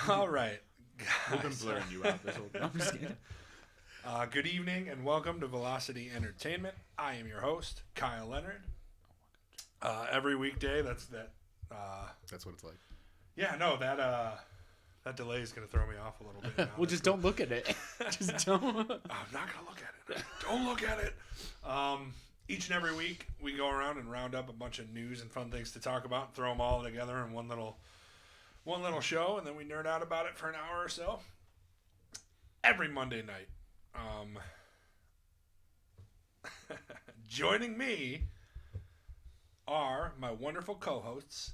All right, We've been guys. blurring you out this whole time. I'm just kidding. Good evening and welcome to Velocity Entertainment. I am your host, Kyle Leonard. Every weekday, that's what it's like. Yeah, no, that delay is going to throw me off a little bit. Now. Well, just don't look at it. Just don't. I'm not going to look at it. Don't look at it. Each and every week, we go around and round up a bunch of news and fun things to talk about and throw them all together in one little show, and then we nerd out about it for an hour or so. Every Monday night. Joining me are my wonderful co-hosts.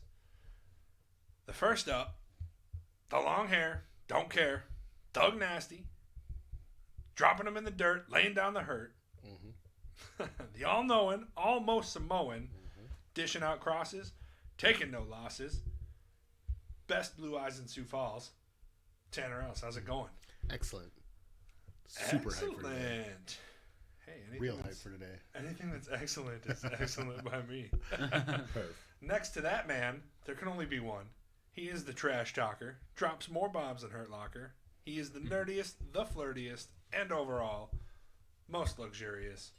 The first up, the long hair, don't care, Doug Nasty, dropping them in the dirt, laying down the hurt. Mm-hmm. The all-knowing, almost Samoan, dishing out crosses, taking no losses. Best blue eyes in Sioux Falls. Tanner Ellis, how's it going? Excellent. Super hype for today. Excellent. Hey, real hype for today. Anything that's excellent is excellent by me. Perfect. Next to that man, there can only be one. He is the trash talker, drops more bombs than Hurt Locker. He is the nerdiest, the flirtiest, and overall, most luxurious.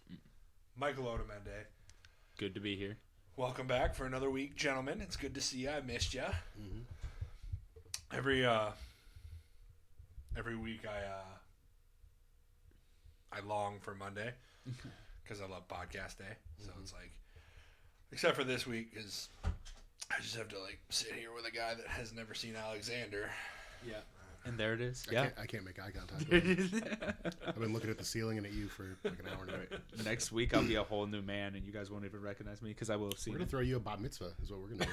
Michael Otamende. Good to be here. Welcome back for another week, gentlemen. It's good to see you. I missed you. Mm-hmm. Every week I long for Monday because I love podcast day. So it's like, except for this week, because I just have to sit here with a guy that has never seen Alexander. Yeah. And there it is. I can't make eye contact with him. I've been looking at the ceiling and at you for an hour now. Next week, I'll be a whole new man, and you guys won't even recognize me because I will have seen We're going to throw you a bat mitzvah is what we're going to do.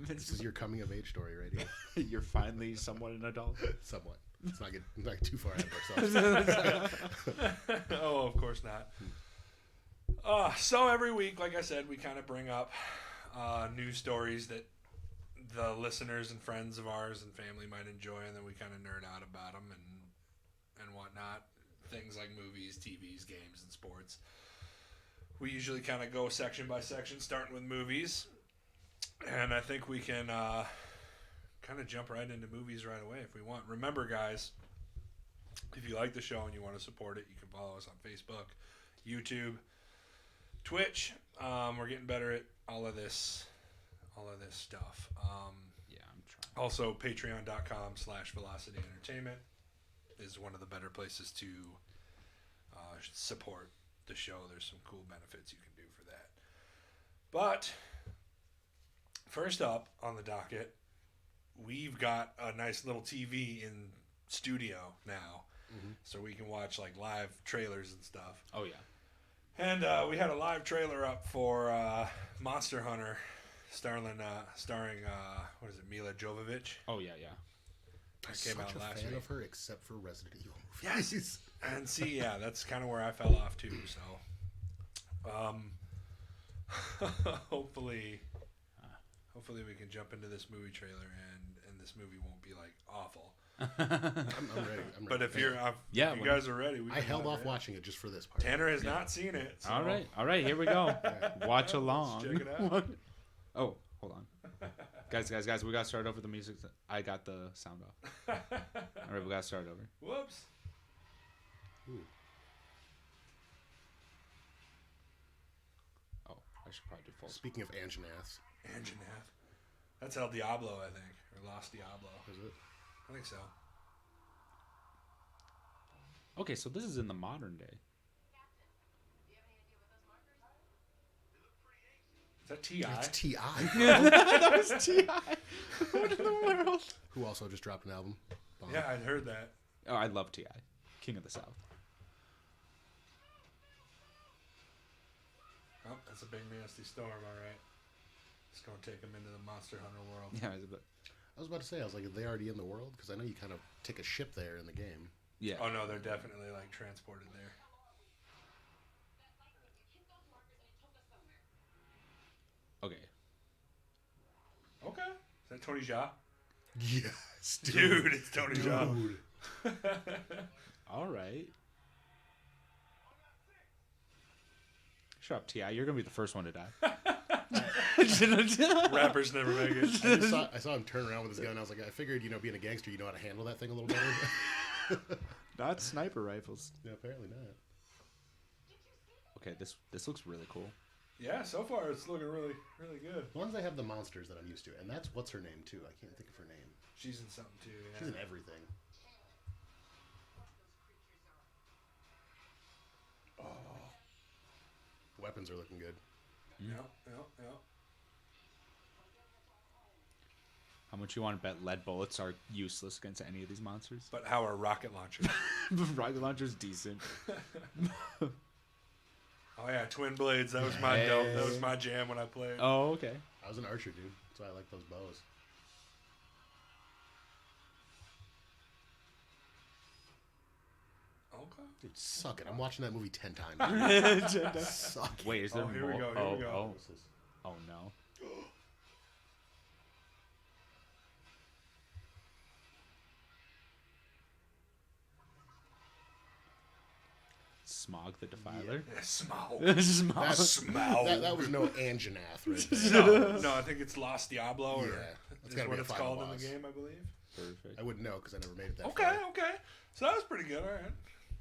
This is your coming of age story right here. You're finally somewhat an adult. Somewhat. Let's not get too far ahead of ourselves. Oh, of course not. So every week, like I said, we kind of bring up news stories that the listeners and friends of ours and family might enjoy, and then we kind of nerd out about them and whatnot. Things like movies, TVs, games, and sports. We usually kind of go section by section, starting with movies. And I think we can kind of jump right into movies right away if we want. Remember, guys, if you like the show and you want to support it, you can follow us on Facebook, YouTube, Twitch. We're getting better at all of this stuff. Yeah, I'm trying. Also, patreon.com/Velocity Entertainment is one of the better places to support the show. There's some cool benefits you can do for that. But first up on the docket, we've got a nice little TV in studio now, so we can watch live trailers and stuff. Oh, yeah. And we had a live trailer up for Monster Hunter, starring what is it, Mila Jovovich? Oh, yeah. I'm came such out a last fan week. of her, except for Resident Evil movies. Yes. And see, yeah, that's kind of where I fell off too. So, hopefully we can jump into this movie trailer and this movie won't be awful. I'm ready. But if you guys are ready, I held off watching it just for this part. Tanner has not seen it. So. All right, here we go. Watch along. Let's check it out. Oh, hold on. Guys, we got to start over the music. I got the sound off. All right, we got to start over. Whoops. Ooh. Oh, I should probably do full. Speaking of Anjanath. Anjanath. That's El Diablo, I think. Or Lost Diablo. Is it? I think so. Okay, so this is in the modern day. Is that T.I.? It's T.I. That was T.I. What in the world? Who also just dropped an album. Bomb. Yeah, I'd heard that. Oh, I love T.I. King of the South. Oh, that's a big nasty storm, all right. It's going to take them into the Monster Hunter world. Yeah, I was about to say, are they already in the world? Because I know you kind of take a ship there in the game. yeah. Oh, no, they're definitely, transported there. Okay. Okay. Is that Tony Jaa? Yes, Dude, it's Tony Jaa. All right. Shut up, T.I. You're going to be the first one to die. Rappers never make it. I saw him turn around with his gun. I was like, I figured, being a gangster, you know how to handle that thing a little better. Not sniper rifles. No, apparently not. Okay, this looks really cool. Yeah, so far it's looking really, really good. As long as I have the monsters that I'm used to, and that's what's her name too. I can't think of her name. She's in something too. Yeah. She's in everything. Oh, weapons are looking good. Yep. How much you want to bet lead bullets are useless against any of these monsters? But how are rocket launchers? Rocket launcher's decent. Oh yeah, twin blades. That was my dope. That was my jam when I played. Oh, okay. I was an archer, dude, so I like those bows. Okay. Dude, suck it. I'm watching that movie 10 times. Suck it. Wait, is there Oh, here more? we go, here we go. Oh no. Smog the Defiler. Yeah, Smaug. Smog. Smaug. That was no Anjanath right there. No, I think it's Lost Diablo, or Yeah, that's is gotta be what a it's final called in boss. the game, I believe. Perfect. I wouldn't know because I never made it that Okay, far. okay. So that was pretty good. All right.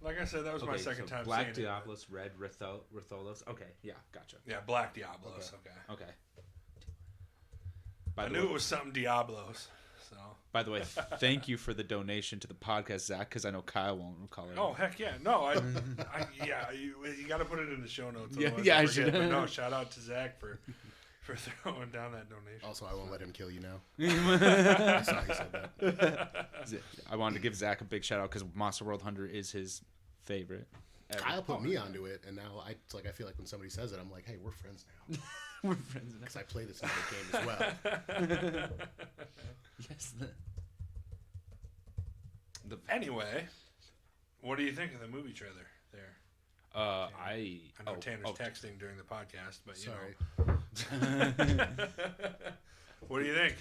Like I said, that was my second time Black seeing Diablos, Red Rathalos. Okay, yeah, gotcha. it. Yeah, Black Diablos. Okay. Okay. I knew it was something Diablos. So. By the way, thank you for the donation to the podcast, Zach, because I know Kyle won't recall it. Oh heck yeah! No, yeah, you got to put it in the show notes. Yeah, otherwise yeah, I I forget. should. But no, shout out to Zach for throwing down that donation. Also, I won't let him kill you now. I saw he said that. I wanted to give Zach a big shout out because Monster World Hunter is his favorite. Ever. Kyle put me onto it, and now I feel like when somebody says it, I'm like, hey, we're friends now. We're friends now. Because I play this other game as well. Yes. Anyway, what do you think of the movie trailer there? I know Tanner's texting during the podcast, but Sorry. What do you think?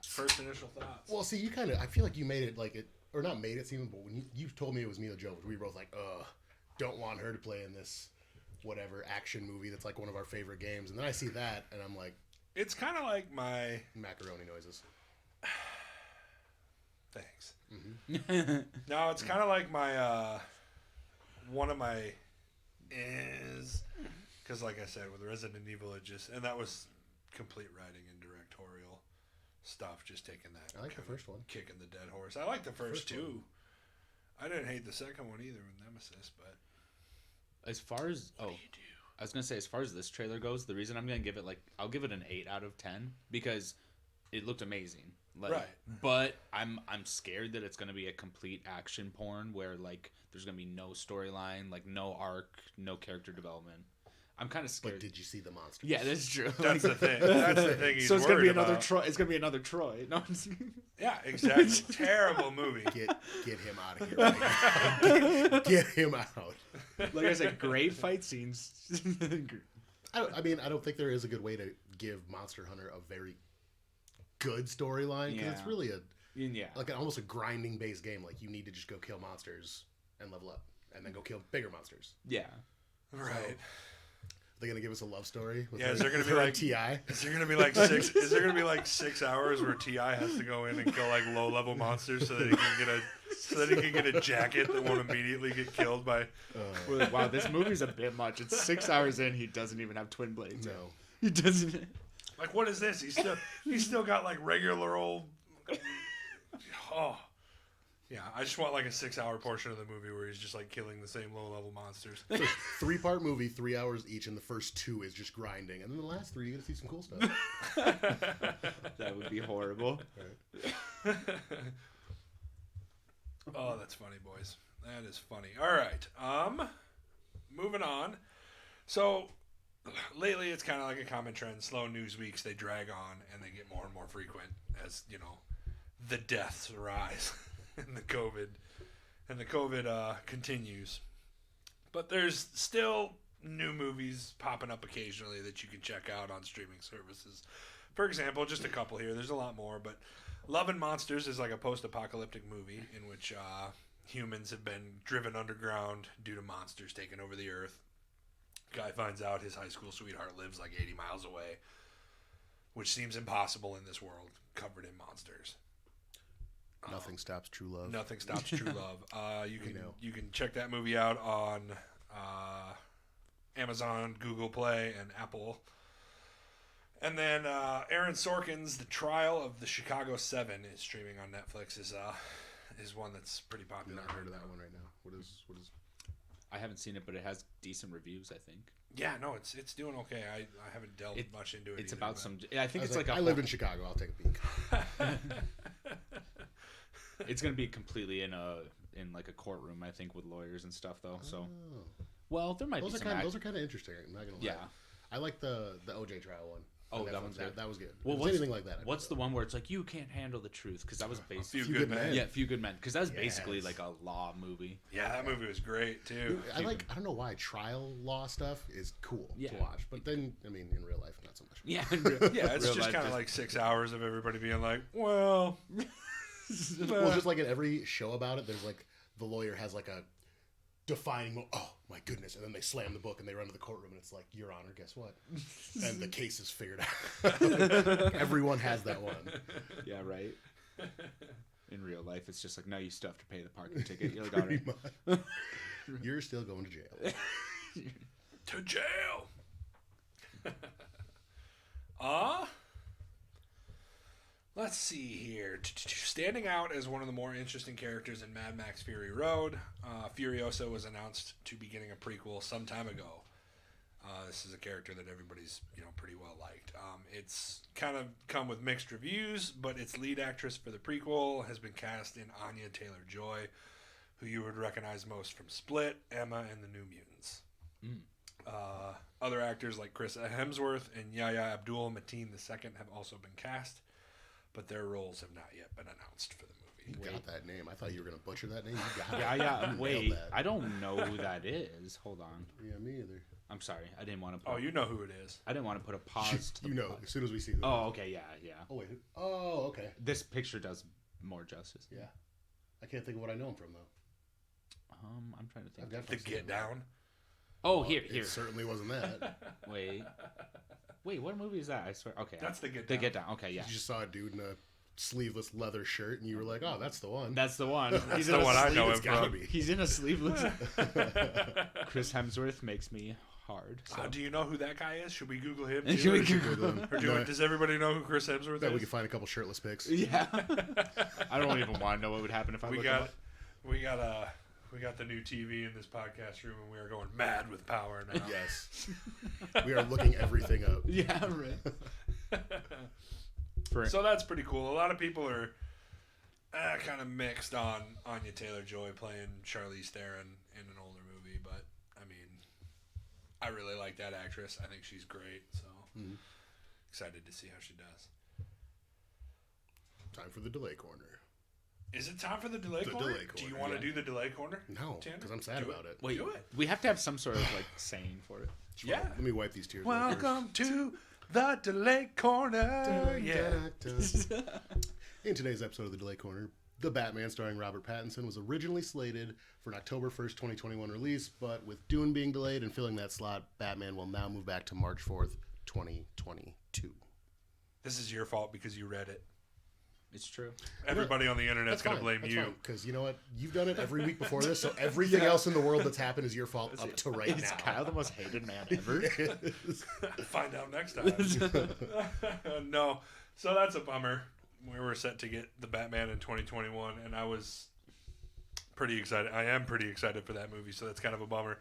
First initial thoughts. Well, see, you kind of, I feel like you made it like it, or not made it seem, but when you told me it was Mila Jovovich, we were both like, don't want her to play in this whatever action movie that's like one of our favorite games. And then I see that, and I'm like, It's kind of like my macaroni noises. thanks. Mm-hmm. No, it's kind of like my one of my is because, like I said, with Resident Evil, it just and that was complete writing and directorial stuff. Just taking that. I like the first one. Kicking the dead horse. I like the first two. one. I didn't hate the second one either with Nemesis, but As far as I was gonna say, as far as this trailer goes, the reason I'm gonna give it I'll give it an 8 out of 10 because it looked amazing. Right. But I'm scared that it's gonna be a complete action porn where there's gonna be no storyline, no arc, no character development. I'm kind of scared. But did you see the monster? Yeah, that's true. that's the thing. That's the thing. He's so it's gonna be worried another about. Troy. It's gonna be another Troy. No, Yeah, exactly. Terrible movie. Get him out of here right now. Get him out. like I said, great fight scenes. I mean, I don't think there is a good way to give Monster Hunter a very good storyline because it's Yeah. really Yeah. almost a grinding based game. Like you need to just go kill monsters and level up, and then go kill bigger monsters. Yeah. Right. They're gonna give us a love story. With Yeah, is there gonna be her like Ti? Is there gonna be like 6? Is there gonna be like 6 hours where Ti has to go in and kill low level monsters so that he can get a jacket that won't immediately get killed by? Wow, this movie's a bit much. It's 6 hours in. He doesn't even have twin blades. No. He doesn't. Like, what is this? He's still got regular old. Oh, yeah. I just want a 6-hour portion of the movie where he's just killing the same low level monsters. 3-part movie, 3 hours each, and the first 2 is just grinding, and then the last 3 you get to see some cool stuff. That would be horrible. Oh, that's funny, boys. That is funny. All right. Moving on. So, lately it's kind of like a common trend. Slow news weeks, they drag on and they get more and more frequent as, the deaths rise and the COVID continues. But there's still new movies popping up occasionally that you can check out on streaming services. For example, just a couple here. There's a lot more, but Love and Monsters is a post-apocalyptic movie in which humans have been driven underground due to monsters taking over the earth. Guy finds out his high school sweetheart lives like 80 miles away, which seems impossible in this world covered in monsters. Nothing stops true love. Nothing stops true love. You know. can check that movie out on Amazon, Google Play, and Apple. And then Aaron Sorkin's The Trial of the Chicago 7 is streaming on Netflix. Is one that's pretty I've popular. not heard of that one right now. What is? I haven't seen it, but it has decent reviews, I think. Yeah, no, it's doing okay. I haven't delved much into it. It's either, about but- some. I think it's I a. lived in Chicago. I'll take a peek. It's gonna be completely in like a courtroom, I think, with lawyers and stuff, though. So, Oh. well, there might Those be are some. kind of interesting. I'm not gonna lie. Yeah. I like the OJ trial one. Oh, on that Netflix. one's good. That was good. Well, If it's what's- anything like that? I'd What's do the one where it's like you can't handle the truth? Because that was basically Few Good Men. Yeah, Few Good Men. Because that was basically Yes. like a law movie. Yeah, that movie was great too. I don't know why trial law stuff is cool Yeah. to watch, but then I mean in real life not so much. Yeah, Yeah, it's just kind of like 6 hours of everybody being like, well, Well, just like in every show about it, there's like the lawyer has like a defining. Oh my goodness! And then they slam the book and they run to the courtroom and it's like, Your Honor, guess what? And the case is figured out. Everyone has that one. yeah, right. In real life, it's just like no, you still have to pay the parking ticket. You're like, all Pretty right. much. You're still going to jail. to jail. Let's see here. Standing out as one of the more interesting characters in Mad Max Fury Road, Furiosa was announced to be getting a prequel some time ago. This is a character that everybody's pretty well liked. It's kind of come with mixed reviews, but its lead actress for the prequel has been cast in Anya Taylor-Joy, who you would recognize most from Split, Emma, and the New Mutants. Other actors like Chris Hemsworth and Yahya Abdul-Mateen II have also been cast, but their roles have not yet been announced for the movie. You got that name. I thought you were going to butcher that name. You got Yeah, it. yeah. You nailed Wait, that. I don't know who that is. Hold on. Yeah, me either. I'm sorry. I didn't want to. Put, Oh, you know who it is. I didn't want to put a pause to the. You know, pod. as soon as we see who. Oh, okay. Yeah, yeah. Oh wait. Oh, okay. This picture does more justice. Yeah. I can't think of what I know him from though. I'm trying to I've think. The definitely seen Get him. Down. Oh, here. It certainly wasn't that. Wait. What movie is that? I swear. Okay. That's The Get The Down. Get Down. Okay, yeah. You just saw a dude in a sleeveless leather shirt, and you were like, "Oh, that's the one." That's the one. He's the in a one I know him It's gotta from. be. He's in a sleeveless. Chris Hemsworth makes me hard. So. Do you know who that guy is? Should we Google him Should too? we Or should- Google him? or does everybody know who Chris Hemsworth That we is? could find a couple shirtless pics. Yeah. I don't even want to know what would happen if I We looked got, him up. we got the new TV in this podcast room, and we are going mad with power now. Yes. We are looking everything up. Yeah, right. For, So that's pretty cool. A lot of people are kind of mixed on Anya Taylor-Joy playing Charlize Theron in an older movie, but I mean, I really like that actress. I think she's great, so excited to see how she does. Time for the delay corner. Is it time for the delay The corner? delay Do you corner, want to yeah. do the delay corner? No, Tanner? because I'm sad Do about it. wait, do it. we have to have some sort of like saying for it. Yeah. Let me wipe these tears. away first. Welcome to the delay corner. Yeah. In today's episode of the Delay Corner, The Batman starring Robert Pattinson was originally slated for an October 1st, 2021 release, but with Dune being delayed and filling that slot, Batman will now move back to March 4th, 2022. This is your fault because you read it. It's true. Everybody on the internet's going to blame you. Because you know what? You've done it every week before this, so everything else in the world that's happened is your fault up to right Is now. Kyle the most hated man ever? Find out next time. No. So that's a bummer. We were set to get the Batman in 2021, and I was pretty excited. I am pretty excited for that movie, so that's kind of a bummer.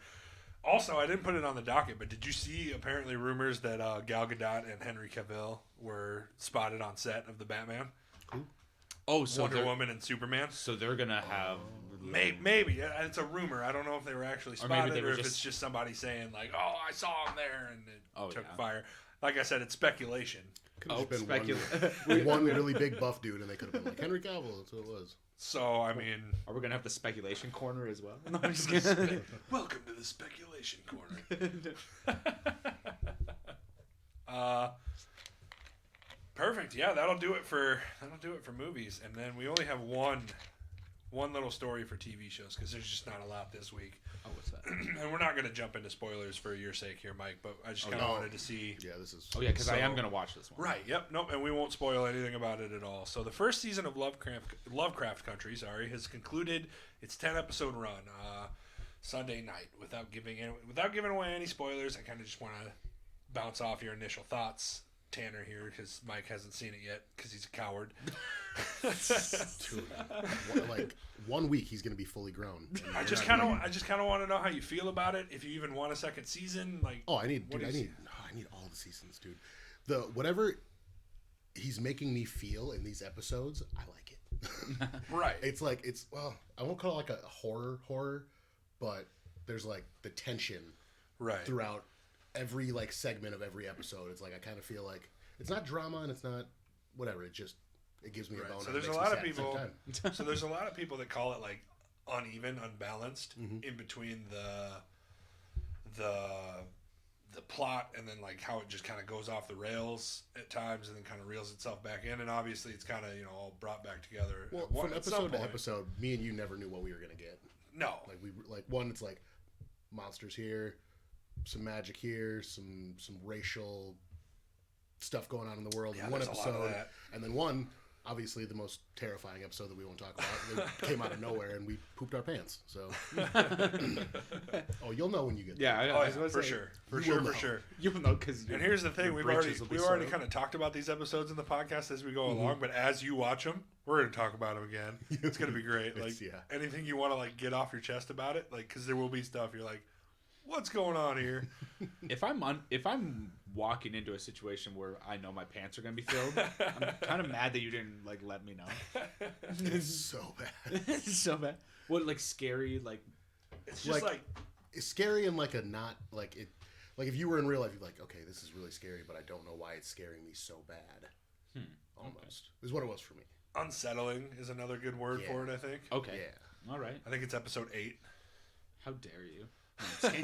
Also, I didn't put it on the docket, but did you see apparently rumors that Gal Gadot and Henry Cavill were spotted on set of the Batman? Oh, so Wonder they're, Woman and Superman? so they're gonna have Maybe. It's a rumor. I don't know if they were actually Or maybe spotted they or were if just- it's just somebody saying, like, oh, I saw him there, and it took yeah. fire. Like I said, it's speculation. Could have Oh, just been specula- one really big buff dude, and they could have been like, Henry Cavill, that's what it was. So, I mean, Are we gonna have the speculation corner as well? No, I'm just kidding. welcome to the speculation corner. Perfect. Yeah, that'll do it for movies. And then we only have one one little story for TV shows because there's just not a lot this week. Oh, what's that? And we're not going to jump into spoilers for your sake here, Mike, but I just kind of wanted to see. Yeah, this is. Oh yeah, because I am So- gonna watch this one. Right. Yep. Nope. And we won't spoil anything about it at all. So the first season of Lovecraft Country, has concluded its 10-episode run Sunday night. Without giving away any spoilers, I kind of just want to bounce off your initial thoughts, Tanner here, because Mike hasn't seen it yet because he's a coward. Dude, like 1 week, he's gonna be fully grown. I just kind of want to know how you feel about it. If you even want a second season, like Oh, I need what is- all the seasons, dude. The whatever he's making me feel in these episodes, I like it. right. It's like I won't call it like a horror, but there's like the tension Right. throughout every like segment of every episode. It's like I kind of feel like it's not drama and it's not whatever. It gives me a Right. bone. So and there's a makes me lot of sad at the same people. time. So there's a lot of people that call it like uneven, unbalanced in between the plot and then like how it just kind of goes off the rails at times and then kind of reels itself back in. And obviously it's kind of all brought back together. Well, at from at some episode to point. episode, me and you never knew what we were gonna get. No. Like one, it's like monsters here, some magic here, some racial stuff going on in the world Yeah, in one there's a lot of episode, that. and then one, obviously the most terrifying episode that we won't talk about. They came out of nowhere and we pooped our pants. So, oh, you'll know when you get there. Yeah, Oh, I was yeah, gonna for say, sure. For You sure, will for know. sure. You will know because. And here's the thing: we've already soiled. kind of talked about these episodes in the podcast as we go along. But as you watch them, we're going to talk about them again. It's going to be great. Like Yeah. anything you want to like get off your chest about it, like because there will be stuff you're like, what's going on here? If I'm walking into a situation where I know my pants are gonna be filled, I'm kind of mad that you didn't like let me know. It's so bad. It's so bad. What like scary like? It's just like It's scary and like a not like it. Like if you were in real life, you'd be like, okay, this is really scary, but I don't know why it's scaring me so bad. Almost is what it was for me. unsettling is another good word Yeah. for it. I think. Okay. Yeah. All right. I think it's episode 8. How dare you?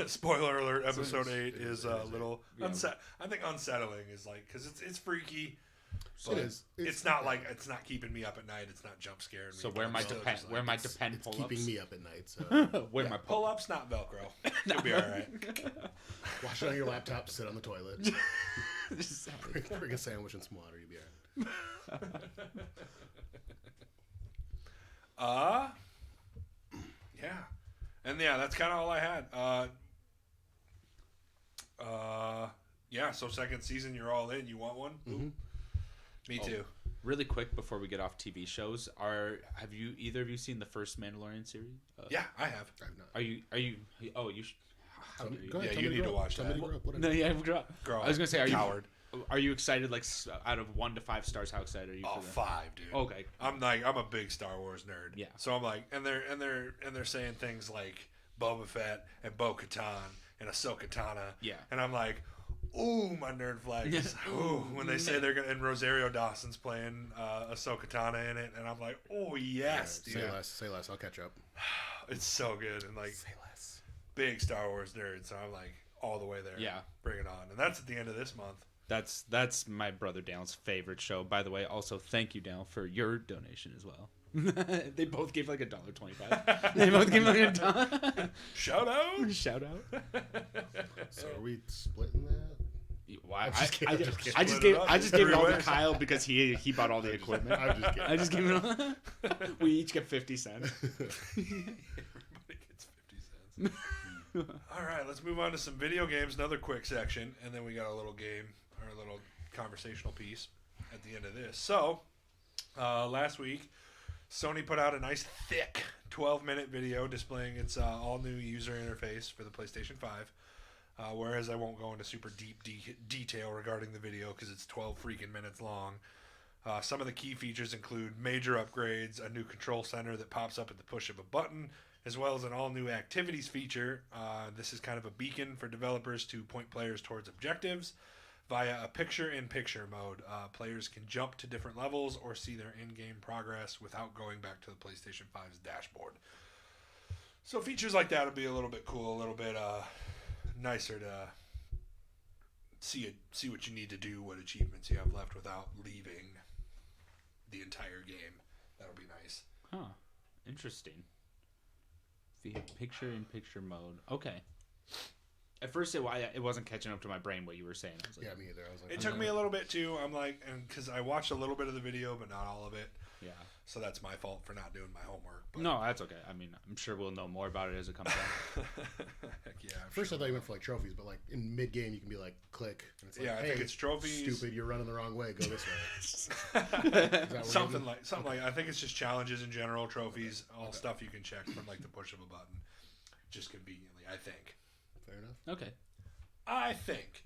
Spoiler alert: episode 8 it is is a eight. little Yeah. I think unsettling is like because it's freaky. It But is. It's not like it's not keeping me up at night. It's not jump scaring me. So where but my I'm still depend just where like, my it's- depend It's pull keeping ups? me up at night. So Where my pull Pull-ups, not Velcro. You'll be all right. watch it on your laptop. Sit on the toilet. Just- Bring a sandwich and some water. You'll be all right. Yeah, and yeah, that's kind of all I had. Yeah. So second season, you're all in. You want one? Mhm. Me too. Really quick before we get off TV shows, have you either of you seen the first Mandalorian series? Yeah, I have. I've not. Are you? Oh, you. How dare you? Go ahead, Yeah, tell you me need to grow up. watch Tell that. me to grow up, whatever. No, yeah, I'm grow- Grow I was gonna say, are coward. you excited? Like out of 1 to 5 stars, how excited are you? Oh, for that? 5, dude. Okay. I'm a big Star Wars nerd. Yeah. So I'm like, and they're saying things like Boba Fett and Bo-Katan and Ahsoka Tano. Yeah. And I'm like, ooh, my nerd flag is ooh when they say they're gonna and Rosario Dawson's playing Ahsoka Tano in it, and I'm like, oh yes, dude. Say less. I'll catch up. It's so good and like Say less. big Star Wars nerd. So I'm like all the way there. Yeah. Bring it on, and that's at the end of this month. That's my brother Dale's favorite show. By the way, also thank you, Dale, for your donation as well. They both gave like $1.25. They both gave like $1. Shout out. Shout out. So are we splitting that? Why? I'm just kidding, I'm just kidding. I just Split gave it up I just gave it all to three ways. Kyle because he bought all the equipment. I'm just kidding. I just gave it all. We each get 50 cents. Everybody gets 50 cents. All right, let's move on to some video games. Another quick section, and then we got a little game or a little conversational piece at the end of this. So, last week, Sony put out a nice thick 12-minute video displaying its all-new user interface for the PlayStation 5. Whereas I won't go into super deep detail regarding the video because it's 12 freaking minutes long. Some of the key features include major upgrades, a new control center that pops up at the push of a button, as well as an all-new activities feature. This is kind of a beacon for developers to point players towards objectives via a picture-in-picture mode. Players can jump to different levels or see their in-game progress without going back to the PlayStation 5's dashboard. So features like that would be a little bit cool, a little bit nicer to see what you need to do, what achievements you have left without leaving the entire game. That'll be nice. Huh. Interesting. Via picture-in-picture mode. Okay. At first, it wasn't catching up to my brain what you were saying. I was like, Yeah, me either. I was like, It took me a little bit too. I'm like, and because I watched a little bit of the video, but not all of it. yeah. So that's my fault for not doing my homework. But No, that's okay. I mean, I'm sure we'll know more about it as it comes out. Heck yeah. I'm First, sure. I thought you went for like trophies, but like in mid game, you can be like, click. And it's like, Yeah, I hey, think it's trophies. Stupid, you're running the wrong way. Go this way. Is that what something we're like I think it's just challenges in general, trophies, all stuff you can check from like the push of a button, just conveniently. I think. Fair enough. Okay. I think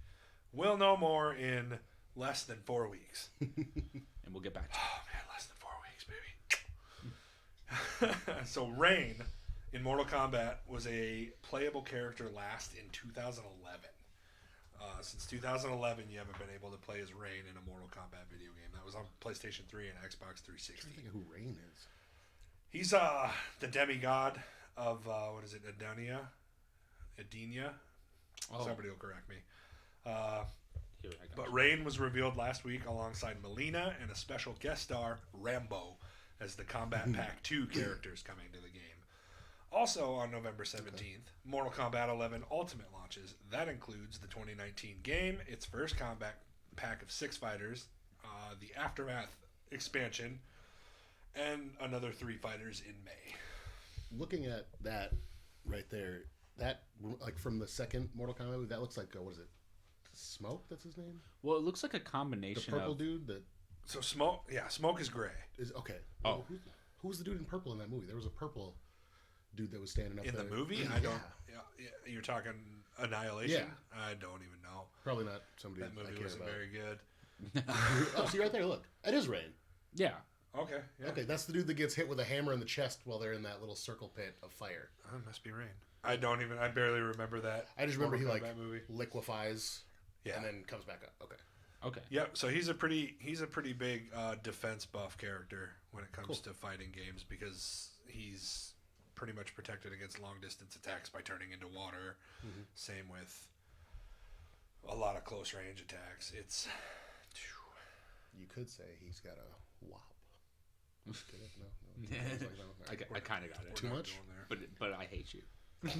we'll know more in less than 4 weeks. And we'll get back to it. Oh man, less than 4 weeks, baby. So Rain in Mortal Kombat was a playable character last in 2011. Since 2011, you haven't been able to play as Rain in a Mortal Kombat video game. That was on PlayStation 3 and Xbox 360. I think of who Rain is. He's the demigod of what is it, Edenia? Oh, Somebody will correct me. here, I got But you. Rain was revealed last week alongside Melina and a special guest star, Rambo, as the Combat Pack 2 characters coming to the game. Also on November 17th, Mortal Kombat 11 Ultimate launches. That includes the 2019 game, its first combat pack of 6 fighters, the Aftermath expansion, and another 3 fighters in May. Looking at that right there, that like from the second Mortal Kombat movie, that looks like what is it? Smoke? That's his name. Well, it looks like a The combination purple of. dude that So Smoke is gray. is okay. Oh. Who's the dude in purple in that movie? There was a purple dude that was standing up In there. the movie? I don't. Yeah, you're talking Annihilation? Yeah. I don't even know. Probably not somebody That I movie care wasn't about. very good. Oh, see right there. Look, it is Rain. Yeah. Okay. Yeah. Okay, that's the dude that gets hit with a hammer in the chest while they're in that little circle pit of fire. Oh, it must be Rain. I barely remember that. I just remember he Mortal like Kombat movie. liquefies Yeah. and then comes back up. Okay. Okay. Yep. So he's a pretty big defense buff character when it comes to fighting games because he's pretty much protected against long distance attacks by turning into water. Mhm. Same with a lot of close range attacks. It's You could say he's got a wop. Get it? No. I kind of got it. Too we're not much? going there. But I hate you.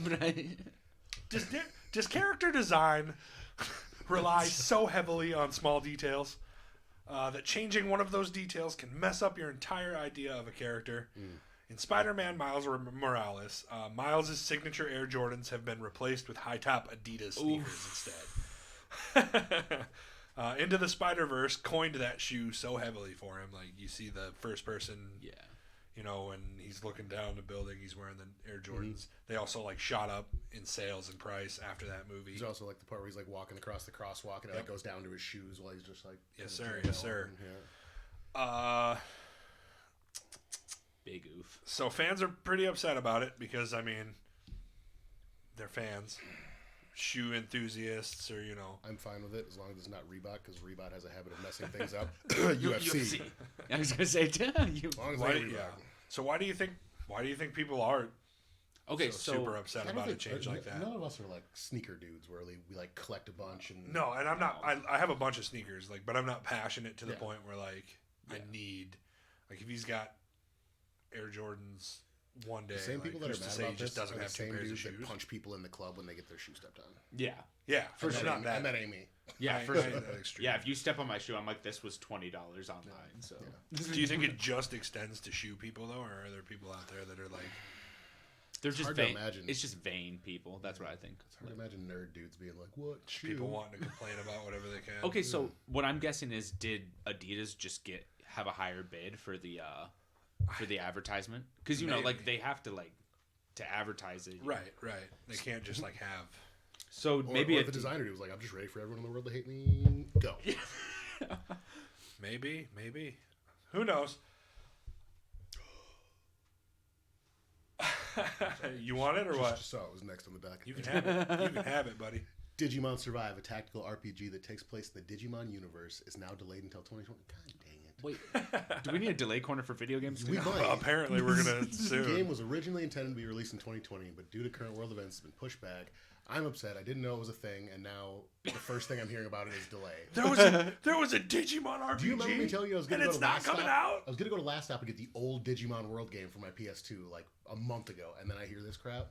But I, Does character design rely so heavily on small details that changing one of those details can mess up your entire idea of a character? In Spider-Man Miles Morales, Miles' signature Air Jordans have been replaced with high-top Adidas sneakers instead. Into the Spider-Verse coined that shoe so heavily for him. Like, you see the first person, yeah. you know, when he's looking down the building, he's wearing the Air Jordans. They also, like, shot up in sales and price after that movie. There's also like the part where he's like walking across the crosswalk and it like goes down to his shoes while he's just like. Yes, kinda sir. jumping Yes, sir. along. Yeah. Big oof. So fans are pretty upset about it because, I mean, they're fans. Shoe enthusiasts or, you know. I'm fine with it as long as it's not Reebok because Reebok has a habit of messing things up. UFC. I was gonna say, you. As long as Why they do, Reebok. yeah. So why do you think people are Okay, so so super upset I don't about a think- change like that? None of us are like sneaker dudes where we like collect a bunch and. No, and I'm not. I have a bunch of sneakers, like, but I'm not passionate to the Yeah. point where like I Yeah. need, like, if he's got Air Jordans one day, The same like, people that are who's to mad say about he just this are doesn't the have two same pairs of dudes that shoes. punch people in the club when they get their shoe stepped on. yeah, Yeah, For it's sure. not that. And that ain't me. yeah, I- for I sure. ain't that extreme. Yeah, if you step on my shoe, I'm like, this was $20 online. So Do you think it just extends to shoe people though, or are there people out there that are like? they're just hard to vain. imagine. It's just vain people. That's what I think. It's hard to imagine nerd dudes being like, "What shoe?" People wanting to complain about whatever they can. Okay, so what I'm guessing is, did Adidas just have a higher bid for the advertisement? Because you know, like Maybe. they have to to advertise it. Right. They can't just like have. So Or, maybe or a if the designer dude was like, "I'm just ready for everyone in the world to hate me." Go. Maybe. Who knows? You want it or what? Just saw it was next on the docket. You can have it. You can have it, buddy. Digimon Survive, a tactical RPG that takes place in the Digimon universe, is now delayed until 2020. God dang it. Wait, do we need a delay corner for video games? We too? might. Well, apparently, we're gonna This game soon. was originally intended to be released in 2020, but due to current world events, it's been pushed back. I'm upset. I didn't know it was a thing, and now the first thing I'm hearing about it is delay. There was a Digimon RPG. Do you remember me telling you I was going and to go it's to not Last coming Stop? out? I was going to go to Last Stop and get the old Digimon World game for my PS2 like a month ago, and then I hear this crap.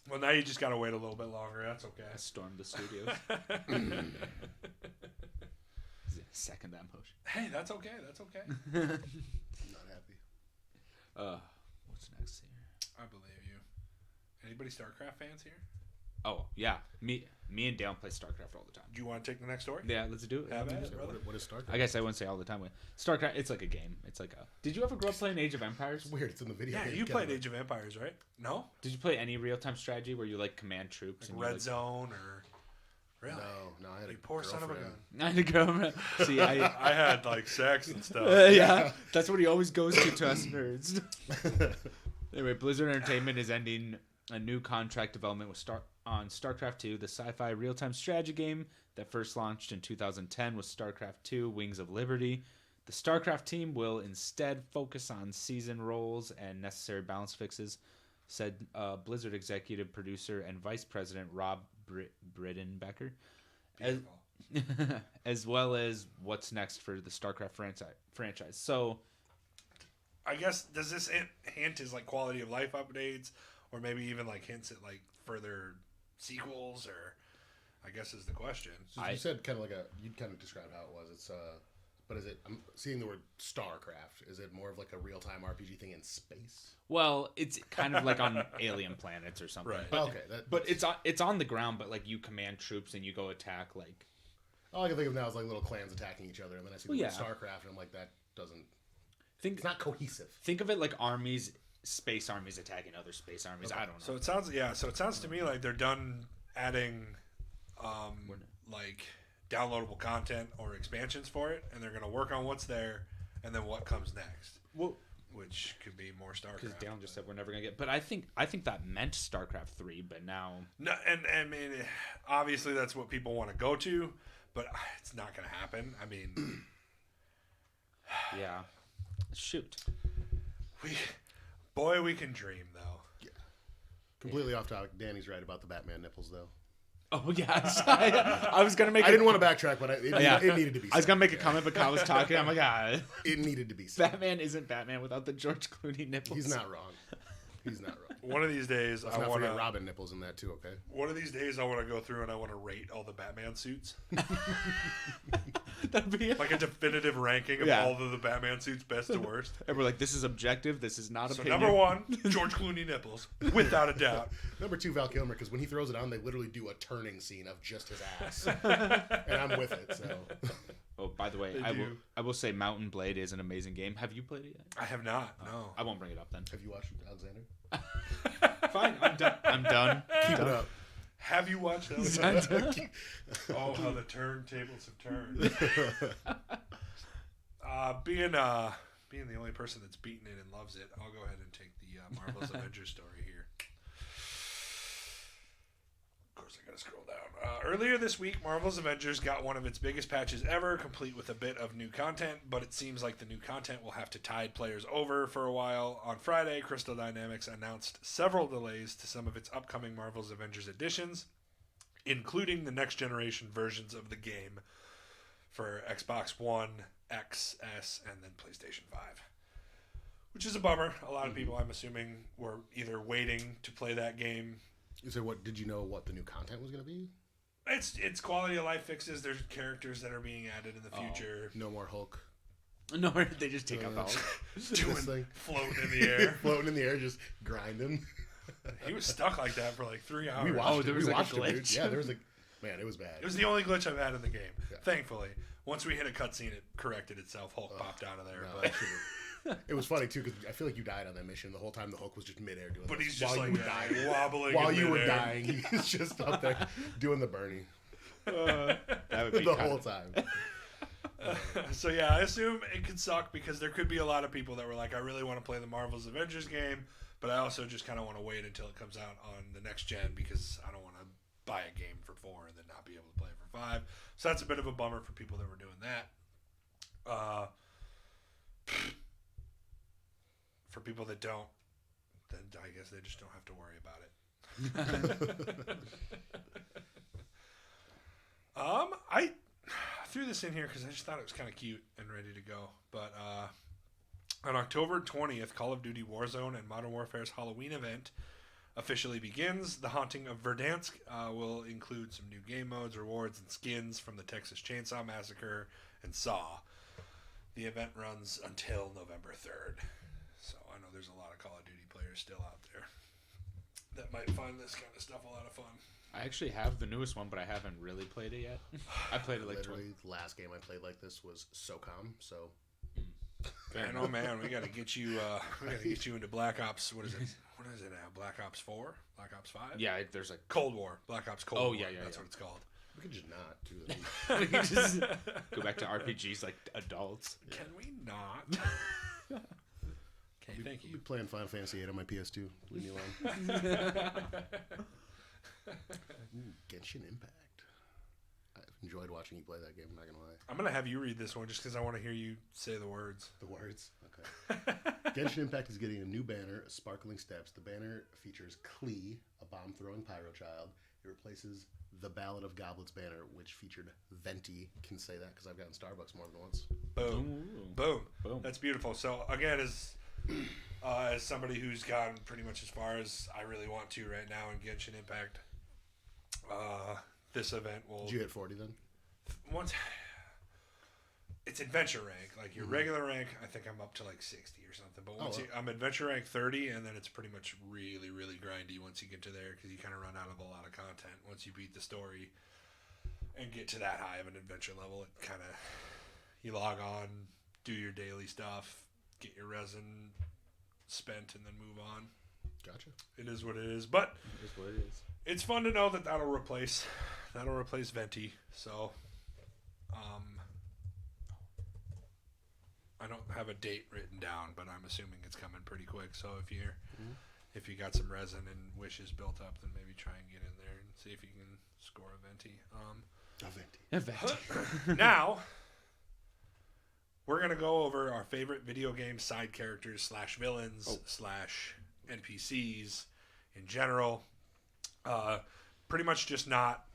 Well, now you just gotta wait a little bit longer. That's okay. I stormed the studios. Second that motion. Hey, that's okay. That's okay. I'm not happy. What's next here? I believe you. Anybody StarCraft fans here? Oh yeah, me and Dale play StarCraft all the time. Do you want to take the next story? Yeah, let's do it. Have at it, So brother. what is StarCraft? I guess I wouldn't say all the time. StarCraft, it's like a game. It's like a. Did you ever grow up playing Age of Empires? It's weird. It's in the video. Yeah, game you played category. Age of Empires, right? No? Did you play any real-time strategy where you like command troops? Like and Red you, like, Zone or... Really? No, I had You a poor son of a girlfriend. gun. I had to go. See, I had, like, sex and stuff. yeah, that's what he always goes to us nerds. Anyway, Blizzard Entertainment is ending a new contract development with on StarCraft 2, the sci-fi real-time strategy game that first launched in 2010 with StarCraft 2: Wings of Liberty. The StarCraft team will instead focus on season roles and necessary balance fixes, said Blizzard executive producer and vice president Rob Bridenbecker. As well as what's next for the StarCraft franchise. So, I guess, does this hint is, like, quality of life updates? Or maybe even, like, hints at, like, further sequels? Or, I guess is the question. So you said kind of like you'd kind of describe how it was. It's but is it? I'm seeing the word StarCraft. Is it more of like a real time RPG thing in space? well, it's kind of like on alien planets or something. Right. But, Okay, but it's on the ground, but like you command troops and you go attack like. all I can think of now is like little clans attacking each other, and then I see the Well, word yeah. StarCraft, and I'm like, that doesn't. Think It's not cohesive. think of it like armies, space armies attacking other space armies. I don't know. So it sounds to me like they're done adding, like, downloadable content or expansions for it, and they're going to work on what's there, and then what comes next, Well, which could be more StarCraft. because Dale just said we're never gonna get. But I think that meant StarCraft 3, but now. No, and I mean, obviously that's what people want to go to, but it's not going to happen. I mean, Yeah. Shoot. we can dream though. Completely off topic. Danny's right about the Batman nipples, though. Oh yes. I was gonna make. I didn't want to backtrack, but it needed to be. I was gonna said. make a comment, but Kyle was talking. I'm like, It needed to be. Said. Batman isn't Batman without the George Clooney nipples. He's not wrong. He's not wrong. One of these days, Let's I not want forget to. Robin nipples in that too. Okay. One of these days, I want to go through and I want to rate all the Batman suits, That'd be like a definitive ranking of Yeah. all of the Batman suits, best to worst. And we're like, this is objective. This is not So opinion. number one, George Clooney nipples, without a doubt. Number 2, Val Kilmer, because when he throws it on, they literally do a turning scene of just his ass, and I'm with it. So Oh, by the way, They I will. do. I will say, Mountain Blade is an amazing game. Have you played it yet? I have not. No. I won't bring it up then. have you watched Alexander? Fine, I'm done. I'm done. Keep it up. Have you watched that? Oh, how the turntables have turned. Being the only person that's beaten it and loves it, I'll go ahead and take the Marvel's Avengers story here. Of course, I gotta scroll down. Earlier this week, Marvel's Avengers got one of its biggest patches ever, complete with a bit of new content, but it seems like the new content will have to tide players over for a while. On Friday, Crystal Dynamics announced several delays to some of its upcoming Marvel's Avengers editions, including the next generation versions of the game for Xbox One, X, S, and then PlayStation 5. Which is a bummer. A lot of people, I'm assuming, were either waiting to play that game. So, what did you know? What the new content was going to be? It's quality of life fixes. There's characters that are being added in the future. No more Hulk No, they just take out the Hulk. Doing this thing. floating in the air. floating in the air, just grinding. He was stuck like that for like 3 hours. We watched there it. was We like a watched it, dude. glitch. Yeah, there was man, it was bad. It was the only glitch I've had in the game. Yeah. Thankfully, once we hit a cutscene, it corrected itself. Hulk popped out of there. No, but I should've- it was funny too because I feel like you died on that mission. The whole time the Hulk was just midair doing. But this. he's just while like you were dying. wobbling. While in you were midair. dying, he was just up there doing the Bernie That would be the kind whole of- time. So yeah, I assume it could suck because there could be a lot of people that were like, I really want to play the Marvel's Avengers game, but I also just kind of want to wait until it comes out on the next gen because I don't want to buy a game for 4 and then not be able to play it for 5. So that's a bit of a bummer for people that were doing that. For people that don't, then I guess they just don't have to worry about it. I threw this in here because I just thought it was kind of cute and ready to go. But on October 20th, Call of Duty Warzone and Modern Warfare's Halloween event officially begins. The Haunting of Verdansk will include some new game modes, rewards, and skins from the Texas Chainsaw Massacre and Saw. The event runs until November 3rd. So I know there's a lot of Call of Duty players still out there that might find this kind of stuff a lot of fun. I actually have the newest one, but I haven't really played it yet. I played it like Literally, the last game I played like this was SOCOM. So Man, oh man, we gotta get you. We gotta get you into Black Ops. What is it? What is it now? Black Ops 4? Black Ops 5? Yeah, there's like Cold War. Black Ops Cold War. yeah, That's yeah. what it's called. we could just not do that. we can just go back to RPGs like adults. Can we not? Okay, thank I'll you. be playing Final Fantasy 8 on my PS2. Leave me alone. Ooh, Genshin Impact. I've enjoyed watching you play that game. I'm not gonna lie. I'm gonna have you read this one just because I want to hear you say the words. The words. Okay. Genshin Impact is getting a new banner, Sparkling Steps. The banner features Klee, a bomb-throwing pyro child. It replaces the Ballad of Goblets banner, which featured Venti. Can say that because I've gotten Starbucks more than once. Boom, Ooh. boom, Boom. That's beautiful. So again, as somebody who's gotten pretty much as far as I really want to right now in Genshin Impact, this event will Did you hit 40 then? once it's adventure rank, like your regular rank. I think I'm up to like 60 or something. But once I'm adventure rank 30, and then it's pretty much really, really grindy once you get to there because you kind of run out of a lot of content once you beat the story and get to that high of an adventure level. It kind of you log on, do your daily stuff, get your resin spent, and then move on. Gotcha. It is what it is, but It is what it is. it's fun to know that that'll replace Venti. So, I don't have a date written down, but I'm assuming it's coming pretty quick. So if you got some resin and wishes built up, then maybe try and get in there and see if you can score a Venti. Venti. Now, we're gonna go over our favorite video game side characters / villains / NPCs in general. Pretty much just not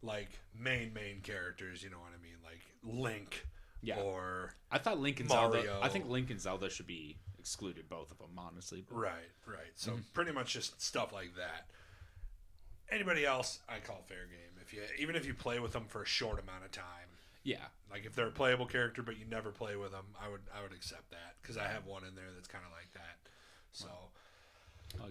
like main characters. You know what I mean? Like Link Yeah. or I thought Link and Mario. Zelda. I think Link and Zelda should be excluded, both of them, honestly. But right. So pretty much just stuff like that. Anybody else, I call fair game. Even if you play with them for a short amount of time. yeah, Like if they're a playable character, but you never play with them, I would accept that because I have one in there that's kind of like that. So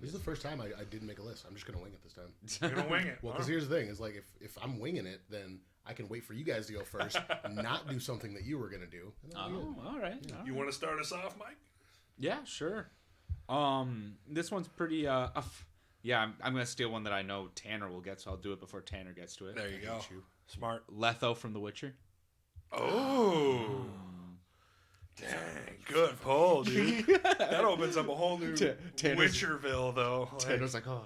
This is the first time I didn't make a list. I'm just gonna wing it this time. you're gonna wing it. Well, huh? because here's the thing: is like if I'm winging it, then I can wait for you guys to go first, not do something that you were gonna do. And then we're good. all right. You want to start us off, Mike? Yeah, sure. This one's pretty. Yeah, I'm gonna steal one that I know Tanner will get, so I'll do it before Tanner gets to it. There you go. hate you. Smart. Letho from The Witcher. Oh. Dang, good pull, dude. That opens up a whole new Tanner's- Witcherville, though. Like, Tanner's like, oh.